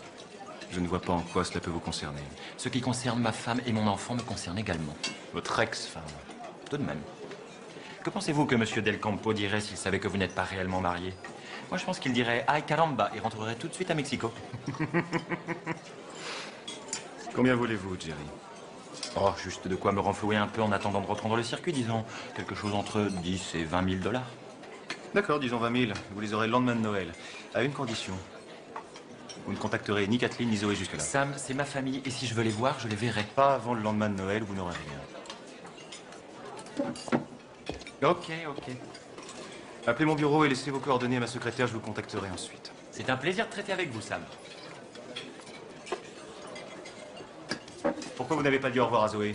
Je ne vois pas en quoi cela peut vous concerner. Ce qui concerne ma femme et mon enfant me concerne également. Votre ex-femme. Tout de même. Que pensez-vous que M. Del Campo dirait s'il savait que vous n'êtes pas réellement marié? Moi, je pense qu'il dirait « Ay caramba » et rentrerait tout de suite à Mexico. Combien voulez-vous, Jerry? Oh, juste de quoi me renflouer un peu en attendant de reprendre le circuit, disons. Quelque chose entre 10 et 20 000 $. D'accord, disons 20 000. Vous les aurez le lendemain de Noël. À une condition. Vous ne contacterez ni Kathleen ni Zoé jusque-là. Sam, c'est ma famille, et si je veux les voir, je les verrai. Pas avant le lendemain de Noël, vous n'aurez rien. Ok. Appelez mon bureau et laissez vos coordonnées à ma secrétaire, je vous contacterai ensuite. C'est un plaisir de traiter avec vous, Sam. Pourquoi vous n'avez pas dit au revoir à Zoé?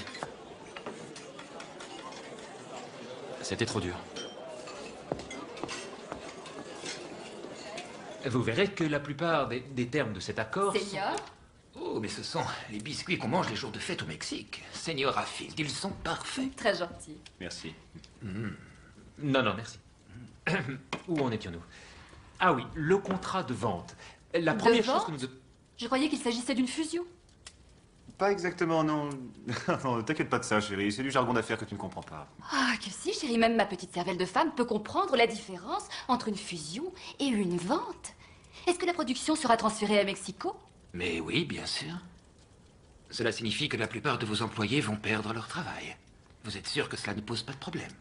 C'était trop dur. Vous verrez que la plupart des termes de cet accord... Seigneur? Oh, mais ce sont les biscuits qu'on mange les jours de fête au Mexique. Seigneur Affield, ils sont parfaits. Très gentil. Merci. Non, merci. Où en étions-nous? Ah oui, le contrat de vente. La première chose que nous... Je croyais qu'il s'agissait d'une fusion. Pas exactement, non. Non, ne t'inquiète pas de ça, chérie. C'est du jargon d'affaires que tu ne comprends pas. Ah, que si, chérie, même ma petite cervelle de femme peut comprendre la différence entre une fusion et une vente. Est-ce que la production sera transférée à Mexico? Mais oui, bien sûr. Cela signifie que la plupart de vos employés vont perdre leur travail. Vous êtes sûr que cela ne pose pas de problème?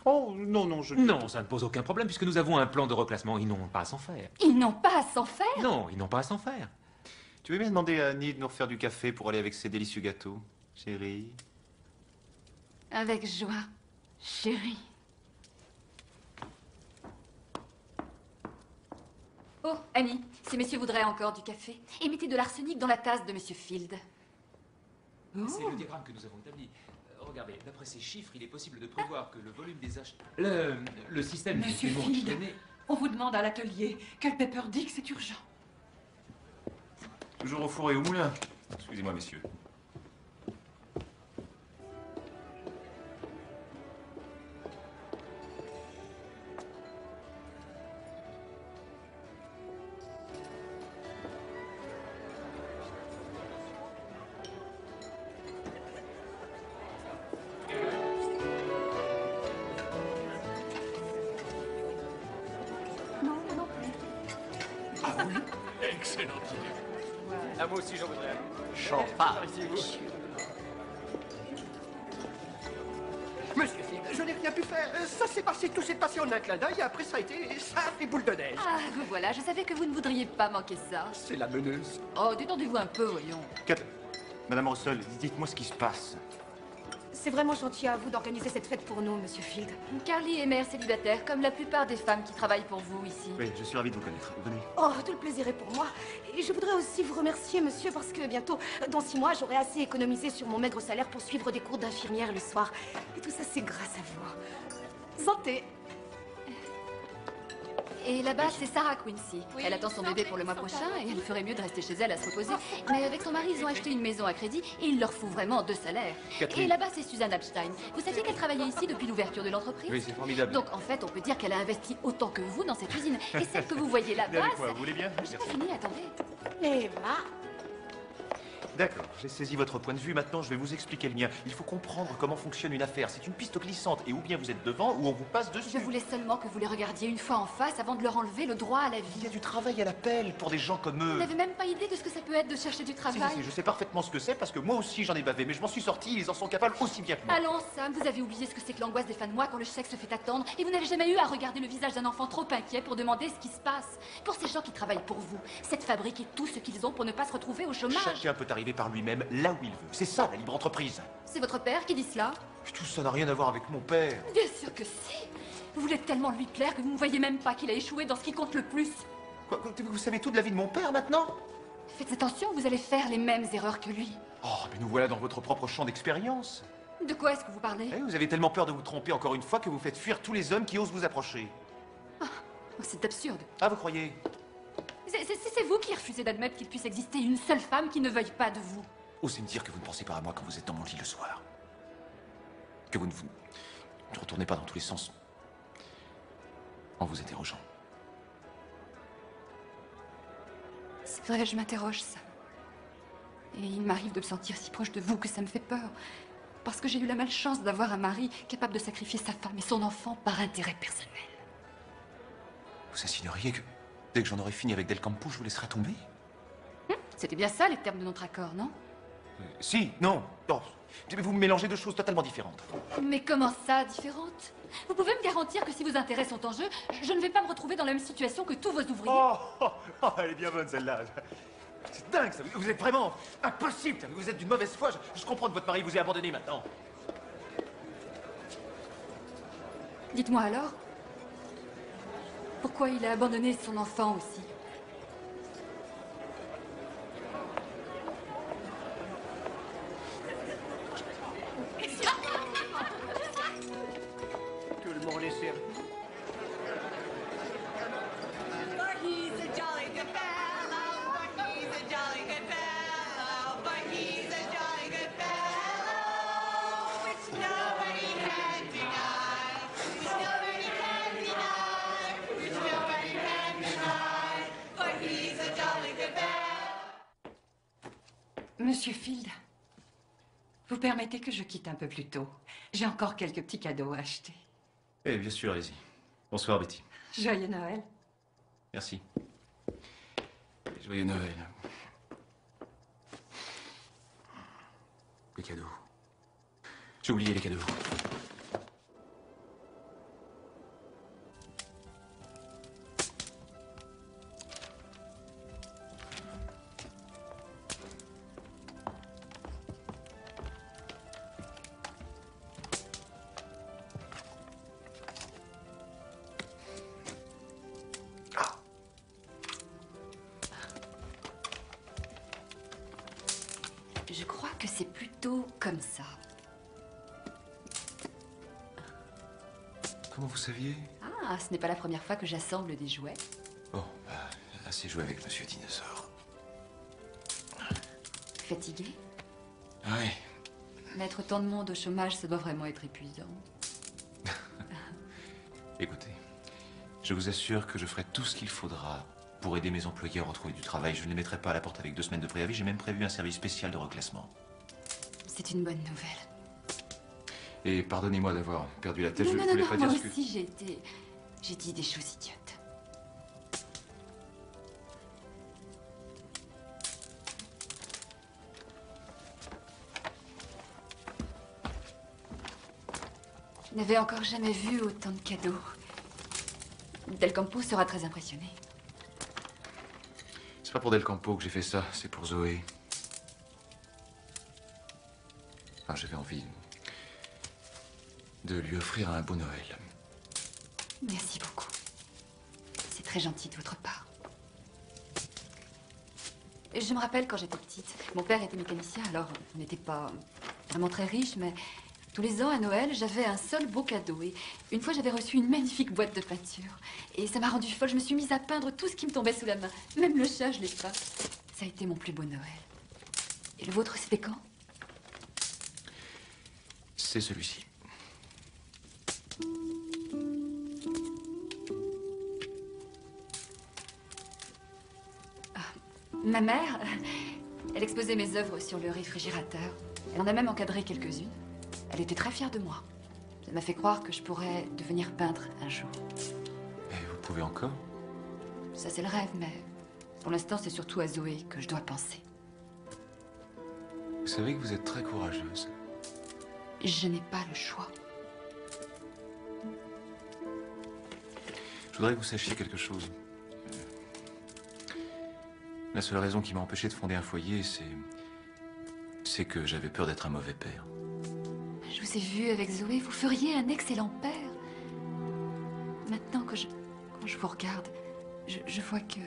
Oh, non, Non, ça ne pose aucun problème puisque nous avons un plan de reclassement. Ils n'ont pas à s'en faire. Ils n'ont pas à s'en faire? Non, ils n'ont pas à s'en faire. Tu veux bien demander à Annie de nous refaire du café pour aller avec ses délicieux gâteaux, chérie? Avec joie, chérie. Oh, Annie, ces messieurs voudraient encore du café. Et mettez de l'arsenic dans la tasse de Monsieur Field. C'est le diagramme que nous avons établi. Regardez, d'après ces chiffres, il est possible de prévoir que le volume des achats... Le système... Monsieur Field, on vous demande à l'atelier. Quel Pepper dit que c'est urgent? Toujours au four et au moulin. Excusez-moi, messieurs. Excellente idée. Ah, moi aussi, j'en voudrais un. Champagne. Monsieur Field, je n'ai rien pu faire. Ça s'est passé, tout s'est passé en un clin d'œil et après ça a fait boule de neige. Ah, vous voilà, je savais que vous ne voudriez pas manquer ça. C'est la meneuse. Oh, détendez-vous un peu, voyons. Madame Russell, dites-moi ce qui se passe. C'est vraiment gentil à vous d'organiser cette fête pour nous, Monsieur Field. Carly est mère célibataire, comme la plupart des femmes qui travaillent pour vous ici. Oui, je suis ravi de vous connaître. Venez. Oh, tout le plaisir est pour moi. Et je voudrais aussi vous remercier, monsieur, parce que bientôt, dans 6 mois, j'aurai assez économisé sur mon maigre salaire pour suivre des cours d'infirmière le soir. Et tout ça, c'est grâce à vous. Santé. Et là-bas, c'est Sarah Quincy. Elle attend son bébé pour le mois prochain et elle ferait mieux de rester chez elle à se reposer. Mais avec son mari, ils ont acheté une maison à crédit et il leur faut vraiment 2 salaires. Catherine. Et là-bas, c'est Suzanne Epstein. Vous saviez qu'elle travaillait ici depuis l'ouverture de l'entreprise? Oui, c'est formidable. Donc, en fait, on peut dire qu'elle a investi autant que vous dans cette usine. Et celle que vous voyez là-bas... Venez avec moi, vous voulez bien? J'ai pas fini, attendez. Eva. D'accord, j'ai saisi votre point de vue. Maintenant, je vais vous expliquer le mien. Il faut comprendre comment fonctionne une affaire. C'est une piste glissante. Et ou bien vous êtes devant, ou on vous passe dessus. Je voulais seulement que vous les regardiez une fois en face avant de leur enlever le droit à la vie. Il y a du travail à l'appel pour des gens comme eux. Vous n'avez même pas idée de ce que ça peut être de chercher du travail. Si, je sais parfaitement ce que c'est parce que moi aussi j'en ai bavé, mais je m'en suis sorti, ils en sont capables aussi bien que moi. Allons, Sam, vous avez oublié ce que c'est que l'angoisse des fins de mois quand le chèque se fait attendre et vous n'avez jamais eu à regarder le visage d'un enfant trop inquiet pour demander ce qui se passe. Pour ces gens qui travaillent pour vous, cette fabrique est tout ce qu'ils ont pour ne pas se retrouver au chômage. Chacun peut arriver par lui-même là où il veut. C'est ça la libre entreprise. C'est votre père qui dit cela? Tout ça n'a rien à voir avec mon père. Bien sûr que si. Vous voulez tellement lui plaire que vous ne voyez même pas qu'il a échoué dans ce qui compte le plus. Quoi, vous savez tout de la vie de mon père maintenant? Faites attention, vous allez faire les mêmes erreurs que lui. Oh, mais nous voilà dans votre propre champ d'expérience. De quoi est-ce que vous parlez? Vous avez tellement peur de vous tromper encore une fois que vous faites fuir tous les hommes qui osent vous approcher. Oh, c'est absurde. Ah, vous croyez? C'est vous qui refusez d'admettre qu'il puisse exister une seule femme qui ne veuille pas de vous. Osez me dire que vous ne pensez pas à moi quand vous êtes dans mon lit le soir. Que vous ne retournez pas dans tous les sens en vous interrogeant. C'est vrai, je m'interroge, ça. Et il m'arrive de me sentir si proche de vous que ça me fait peur. Parce que j'ai eu la malchance d'avoir un mari capable de sacrifier sa femme et son enfant par intérêt personnel. Vous insinueriez que dès que j'en aurai fini avec Del Campo, je vous laisserai tomber? C'était bien ça les termes de notre accord, non? Si, non, non. Mais vous me mélangez deux choses totalement différentes. Mais comment ça, différente? Vous pouvez me garantir que si vos intérêts sont en jeu, je ne vais pas me retrouver dans la même situation que tous vos ouvriers? Oh, elle est bien bonne celle-là. C'est dingue ça, vous êtes vraiment impossible. Vous êtes d'une mauvaise foi. Je comprends que votre mari vous ait abandonné maintenant. Dites-moi alors, pourquoi il a abandonné son enfant aussi? Tout le monde est servi. Monsieur Field, vous permettez que je quitte un peu plus tôt. J'ai encore quelques petits cadeaux à acheter. Eh bien sûr, allez-y. Bonsoir, Betty. Joyeux Noël. Merci. Et joyeux Noël. Les cadeaux. J'ai oublié les cadeaux. Je crois que c'est plutôt comme ça. Comment vous saviez? Ah, ce n'est pas la première fois que j'assemble des jouets. Bon, bah, assez joué avec Monsieur Dinosaure. Fatigué? Oui. Mettre tant de monde au chômage, ça doit vraiment être épuisant. Écoutez, je vous assure que je ferai tout ce qu'il faudra pour aider mes employés à retrouver du travail. Je ne les mettrai pas à la porte avec 2 semaines de préavis. J'ai même prévu un service spécial de reclassement. C'est une bonne nouvelle. Et pardonnez-moi d'avoir perdu la tête. Non, Je non, voulais non, pas moi dire ce que... aussi j'ai dit des choses idiotes. Je n'avais encore jamais vu autant de cadeaux. Del Campo sera très impressionné. C'est pas pour Del Campo que j'ai fait ça, c'est pour Zoé. Enfin, j'avais envie de lui offrir un beau Noël. Merci beaucoup. C'est très gentil de votre part. Je me rappelle quand j'étais petite, mon père était mécanicien, alors on n'était pas vraiment très riche, mais tous les ans à Noël, j'avais un seul beau cadeau. Et une fois, j'avais reçu une magnifique boîte de peinture. Et ça m'a rendue folle. Je me suis mise à peindre tout ce qui me tombait sous la main. Même le chat, je l'ai peint. Ça a été mon plus beau Noël. Et le vôtre, c'était quand? C'est celui-ci. Ma mère, elle exposait mes œuvres sur le réfrigérateur. Elle en a même encadré quelques-unes. Elle était très fière de moi. Ça m'a fait croire que je pourrais devenir peintre un jour. Et vous pouvez encore? Ça, c'est le rêve, mais pour l'instant, c'est surtout à Zoé que je dois penser. Vous savez que vous êtes très courageuse. Je n'ai pas le choix. Je voudrais que vous sachiez quelque chose. La seule raison qui m'a empêché de fonder un foyer, c'est que j'avais peur d'être un mauvais père. Je vous ai vu avec Zoé, vous feriez un excellent père. Maintenant quand je vous regarde, je vois que...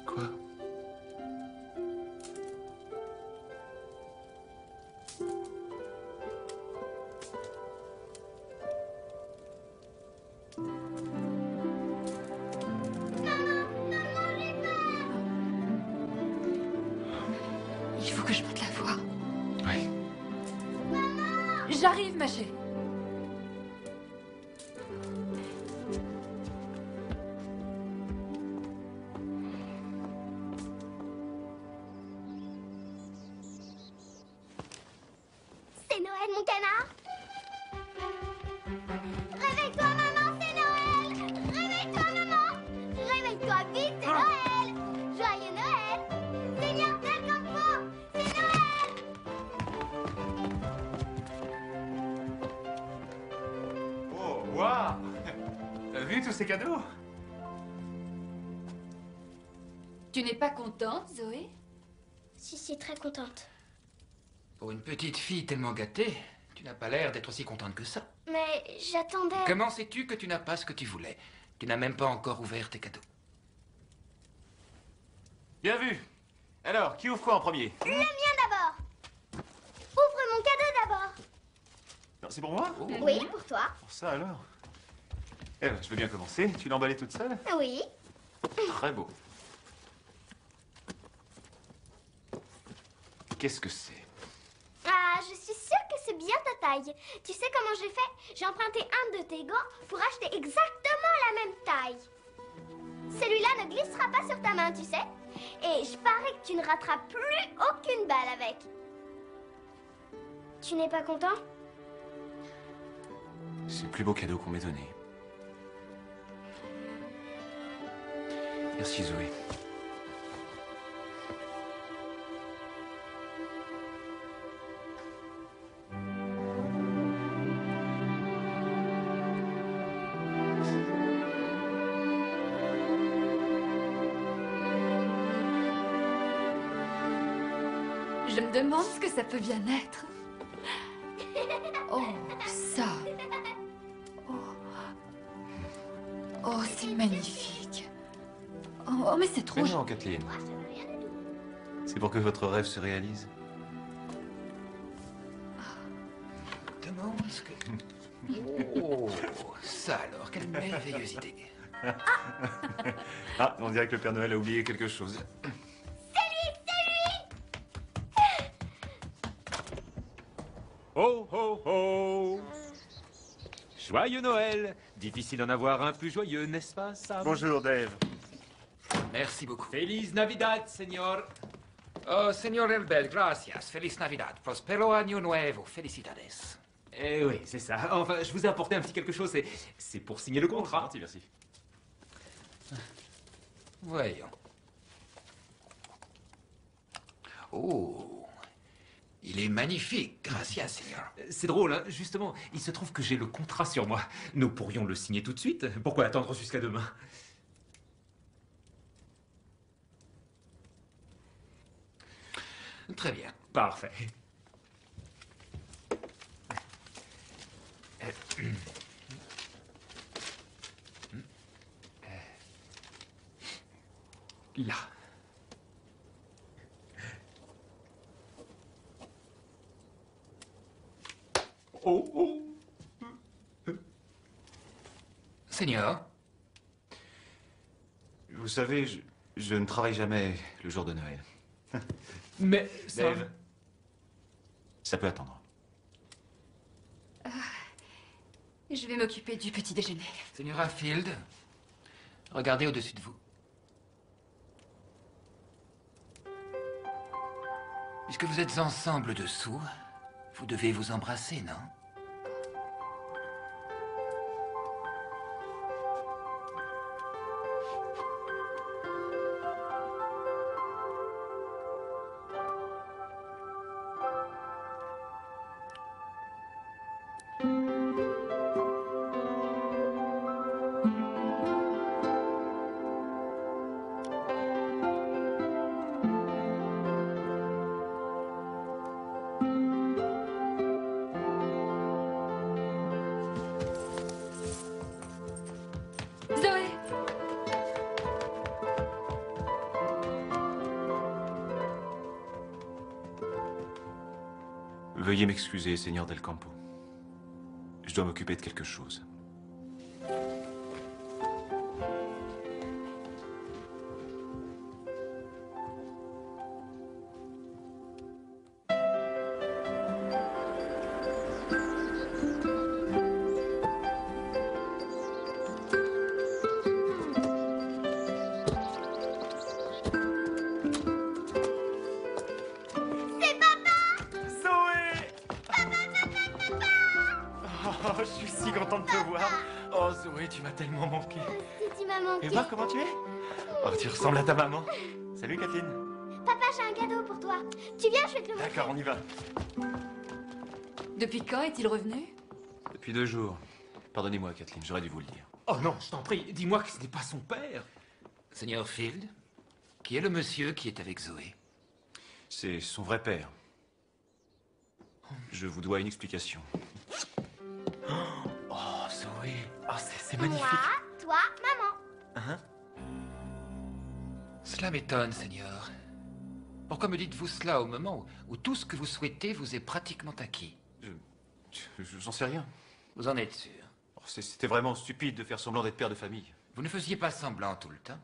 Quoi? Il faut que je monte la voir. Oui. J'arrive, ma chérie. vu tous ces cadeaux? Tu n'es pas contente, Zoé? Si, très contente. Pour une petite fille tellement gâtée, tu n'as pas l'air d'être aussi contente que ça. Mais j'attendais... Comment sais-tu que tu n'as pas ce que tu voulais? Tu n'as même pas encore ouvert tes cadeaux. Bien vu. Alors, qui ouvre quoi en premier? Le mien d'abord. Ouvre mon cadeau d'abord. Non, c'est pour moi? Oui, pour toi. Pour ça alors. Eh ben, je veux bien commencer. Tu l'as emballé toute seule? Oui. Très beau. Qu'est-ce que c'est? Ah, je suis sûre que c'est bien ta taille. Tu sais comment j'ai fait? J'ai emprunté un de tes gants pour acheter exactement la même taille. Celui-là ne glissera pas sur ta main, tu sais. Et je parie que tu ne rateras plus aucune balle avec. Tu n'es pas content? C'est le plus beau cadeau qu'on m'ait donné. Merci, Zoé. Je me demande ce que ça peut bien être. Oh, ça. Oh, c'est magnifique. Oh, mais c'est trop... Mais non, Kathleen. C'est pour que votre rêve se réalise. Demande ce que... Oh, ça alors, quelle merveilleuse idée. Ah, on dirait que le Père Noël a oublié quelque chose. Ho, ho, ho! Joyeux Noël! Difficile d'en avoir un plus joyeux, n'est-ce pas, Sam? Bonjour, Dave. Merci beaucoup. Feliz Navidad, señor! Oh, señor Elbel, gracias. Feliz Navidad. Prospero año nuevo. Felicidades. Eh oui, c'est ça. Enfin, je vous ai apporté un petit quelque chose. C'est pour signer le contrat. Merci. Voyons. Oh, il est magnifique. Gracias, señor. C'est drôle, hein. Justement, il se trouve que j'ai le contrat sur moi. Nous pourrions le signer tout de suite. Pourquoi attendre jusqu'à demain? Très bien. Parfait. Là. Oh, oh. Seigneur. Vous savez, je ne travaille jamais le jour de Noël. Mais, Sam... Dave, ça peut attendre. Je vais m'occuper du petit déjeuner. Señora Field, regardez au-dessus de vous. Puisque vous êtes ensemble dessous, vous devez vous embrasser, non? Zoé! Veuillez m'excuser, Seigneur Del Campo. Je dois m'occuper de quelque chose. Oh, je suis si content de te voir. Oh, Zoé, tu m'as tellement manqué. Si tu m'as manqué. Et voir comment tu es? Oh, tu ressembles à ta maman. Salut, Kathleen. Papa, j'ai un cadeau pour toi. Tu viens, je vais te le montrer. D'accord, on y va. Depuis quand est-il revenu? Depuis 2 jours. Pardonnez-moi, Kathleen, j'aurais dû vous le dire. Oh non, je t'en prie, dis-moi que ce n'est pas son père. Seigneur Field, qui est le monsieur qui est avec Zoé? C'est son vrai père. Je vous dois une explication. Oh, Zoé. Oh, c'est magnifique. Moi, toi, maman. Hein? Cela m'étonne, Seigneur. Pourquoi me dites-vous cela au moment où tout ce que vous souhaitez vous est pratiquement acquis? Je n'en sais rien. Vous en êtes sûr? Oh, c'était vraiment stupide de faire semblant d'être père de famille. Vous ne faisiez pas semblant tout le temps?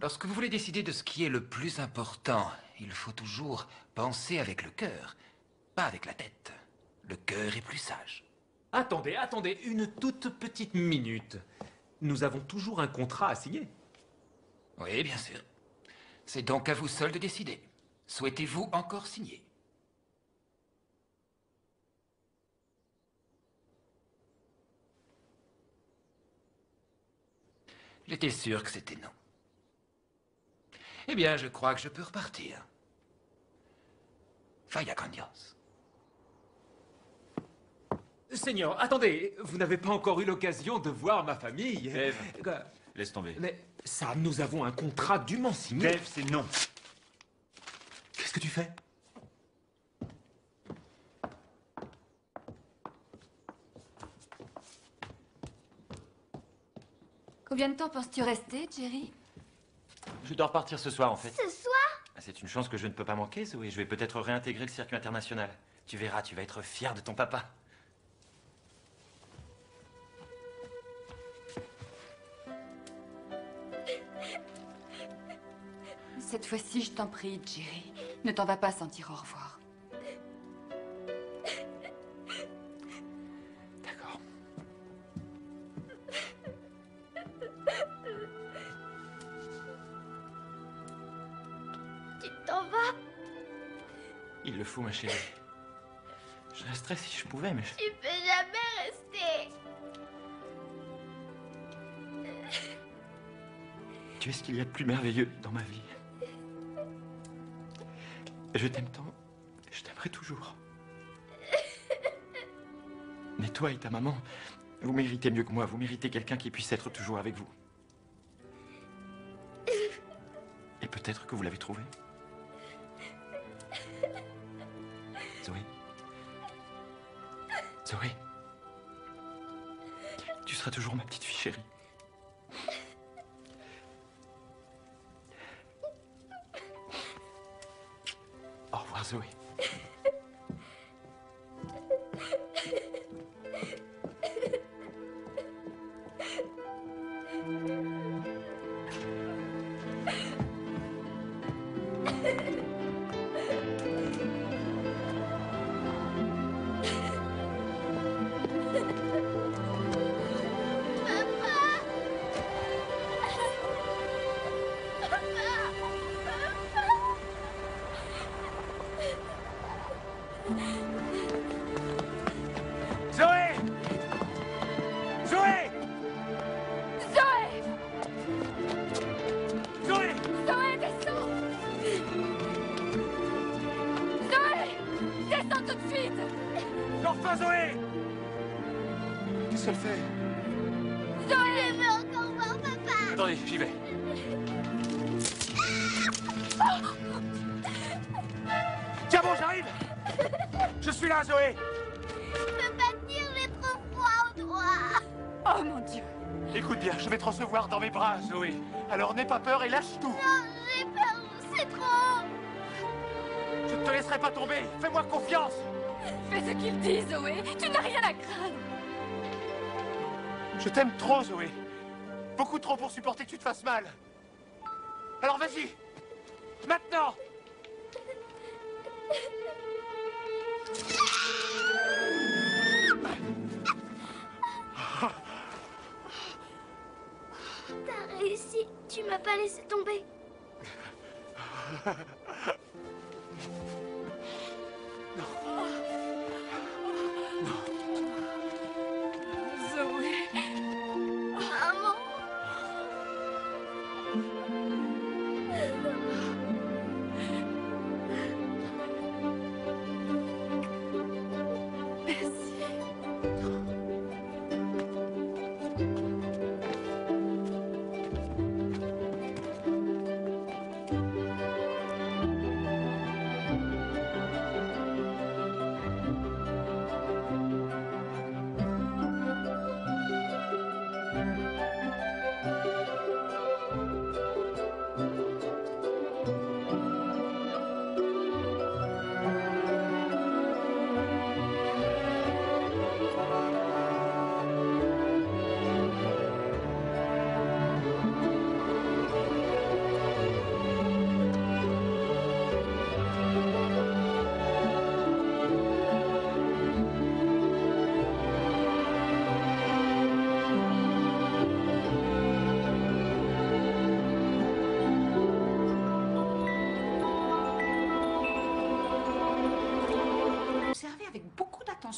Lorsque vous voulez décider de ce qui est le plus important, il faut toujours penser avec le cœur, pas avec la tête. Le cœur est plus sage. Attendez, une toute petite minute. Nous avons toujours un contrat à signer. Oui, bien sûr. C'est donc à vous seul de décider. Souhaitez-vous encore signer? J'étais sûr que c'était non. Eh bien, je crois que je peux repartir. Vaya con Dios. Seigneur, attendez, vous n'avez pas encore eu l'occasion de voir ma famille. Dave, Quoi? laisse tomber. Mais ça, nous avons un contrat dûment signé. Dave, c'est non. Qu'est-ce que tu fais? Combien de temps penses-tu rester, Jerry? Je dois repartir ce soir, en fait. Ce soir? C'est une chance que je ne peux pas manquer, Zoé. Je vais peut-être réintégrer le circuit international. Tu verras, tu vas être fier de ton papa. Cette fois-ci, je t'en prie, Jerry. Ne t'en vas pas sans dire au revoir. D'accord. Tu t'en vas? Il le faut, ma chérie. Je resterais si je pouvais, mais... Tu peux jamais rester. Tu es ce qu'il y a de plus merveilleux dans ma vie. Je t'aime tant, je t'aimerai toujours. Mais toi et ta maman, vous méritez mieux que moi. Vous méritez quelqu'un qui puisse être toujours avec vous. Et peut-être que vous l'avez trouvé. Zoé. Zoé. Tu seras toujours ma petite fille chérie. Au revoir, Zoé. Zoé! Zoé! Zoé! Zoé! Zoé, descends! Zoé! Descends tout de suite! Enfin, Zoé! Qu'est-ce qu'elle fait? Zoé, je veux encore voir papa. Attendez, j'y vais. Tiens bon, j'arrive! Je suis là, Zoé! Je peux pas tenir, j'ai trop froid au doigt. Oh mon Dieu! Écoute bien, je vais te recevoir dans mes bras, Zoé. Alors n'aie pas peur et lâche tout. Non, j'ai peur, c'est trop. Je ne te laisserai pas tomber. Fais-moi confiance. Fais ce qu'il dit, Zoé! Tu n'as rien à craindre! Je t'aime trop, Zoé. Beaucoup trop pour supporter que tu te fasses mal. Alors vas-y. Maintenant. T'as réussi, tu m'as pas laissé tomber. Zoé! Maman. Merci.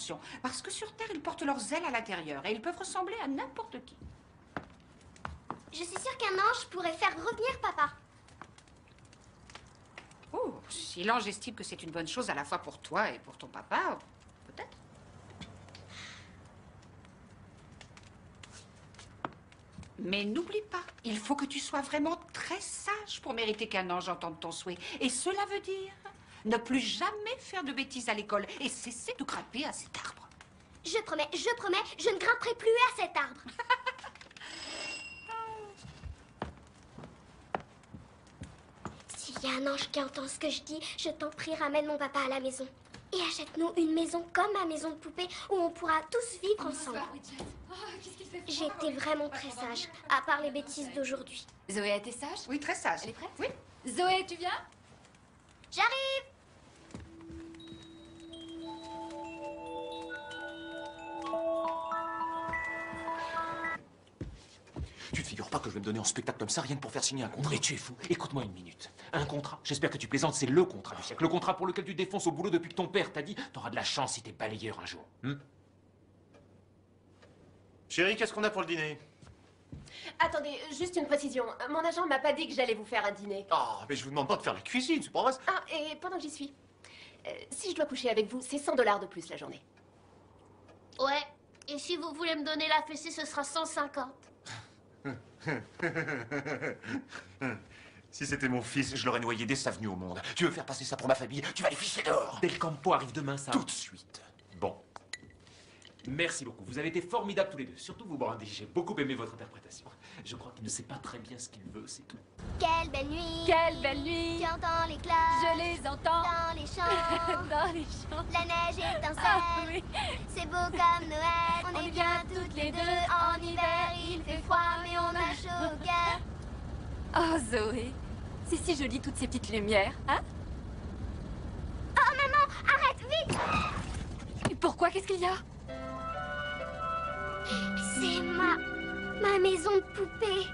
attention, parce que sur Terre, ils portent leurs ailes à l'intérieur et ils peuvent ressembler à n'importe qui. Je suis sûre qu'un ange pourrait faire revenir papa. Oh, si l'ange estime que c'est une bonne chose à la fois pour toi et pour ton papa, peut-être. Mais n'oublie pas, il faut que tu sois vraiment très sage pour mériter qu'un ange entende ton souhait. Et cela veut dire ne plus jamais faire de bêtises à l'école et cesser de grimper à cet arbre. Je promets, je ne grimperai plus à cet arbre. S'il y a un ange qui entend ce que je dis, je t'en prie, ramène mon papa à la maison. Et achète-nous une maison comme ma maison de poupée où on pourra tous vivre ensemble. J'ai été vraiment très sage, à part les bêtises d'aujourd'hui. Zoé a été sage? Oui, très sage. Elle est prête? Oui. Zoé, tu viens? J'arrive! Tu te figures pas que je vais me donner en spectacle comme ça, rien que pour faire signer un contrat? Mais tu es fou. Écoute-moi une minute. Un contrat? J'espère que tu plaisantes, c'est le contrat du siècle. Le contrat pour lequel tu défonces au boulot depuis que ton père t'a dit t'auras de la chance si t'es balayeur un jour. Chérie, qu'est-ce qu'on a pour le dîner? Attendez, juste une précision. Mon agent m'a pas dit que j'allais vous faire un dîner. Ah, mais je vous demande pas de faire la cuisine, c'est pas vrai. Ah, et pendant que j'y suis, si je dois coucher avec vous, c'est 100 $ de plus la journée. Ouais, et si vous voulez me donner la fessée, ce sera 150. Si c'était mon fils, je l'aurais noyé dès sa venue au monde. Tu veux faire passer ça pour ma famille? Tu vas les ficher dehors. Del Campo arrive demain, ça. Tout de suite. Bon. Merci beaucoup. Vous avez été formidables tous les deux. Surtout vous, Brandy. J'ai beaucoup aimé votre interprétation. Je crois qu'il ne sait pas très bien ce qu'il veut, c'est tout. Quelle belle nuit! Quelle belle nuit! Tu entends les classes? Je les entends! Dans les champs! Dans les champs! La neige étincelle! Ah, oui. C'est beau comme Noël! On est bien toutes les deux! En hiver, il fait froid, mais on a chaud au cœur! Oh, Zoé, c'est si joli toutes ces petites lumières, hein? Oh, maman! Arrête, vite! Et pourquoi? Qu'est-ce qu'il y a? C'est ma maison de poupée.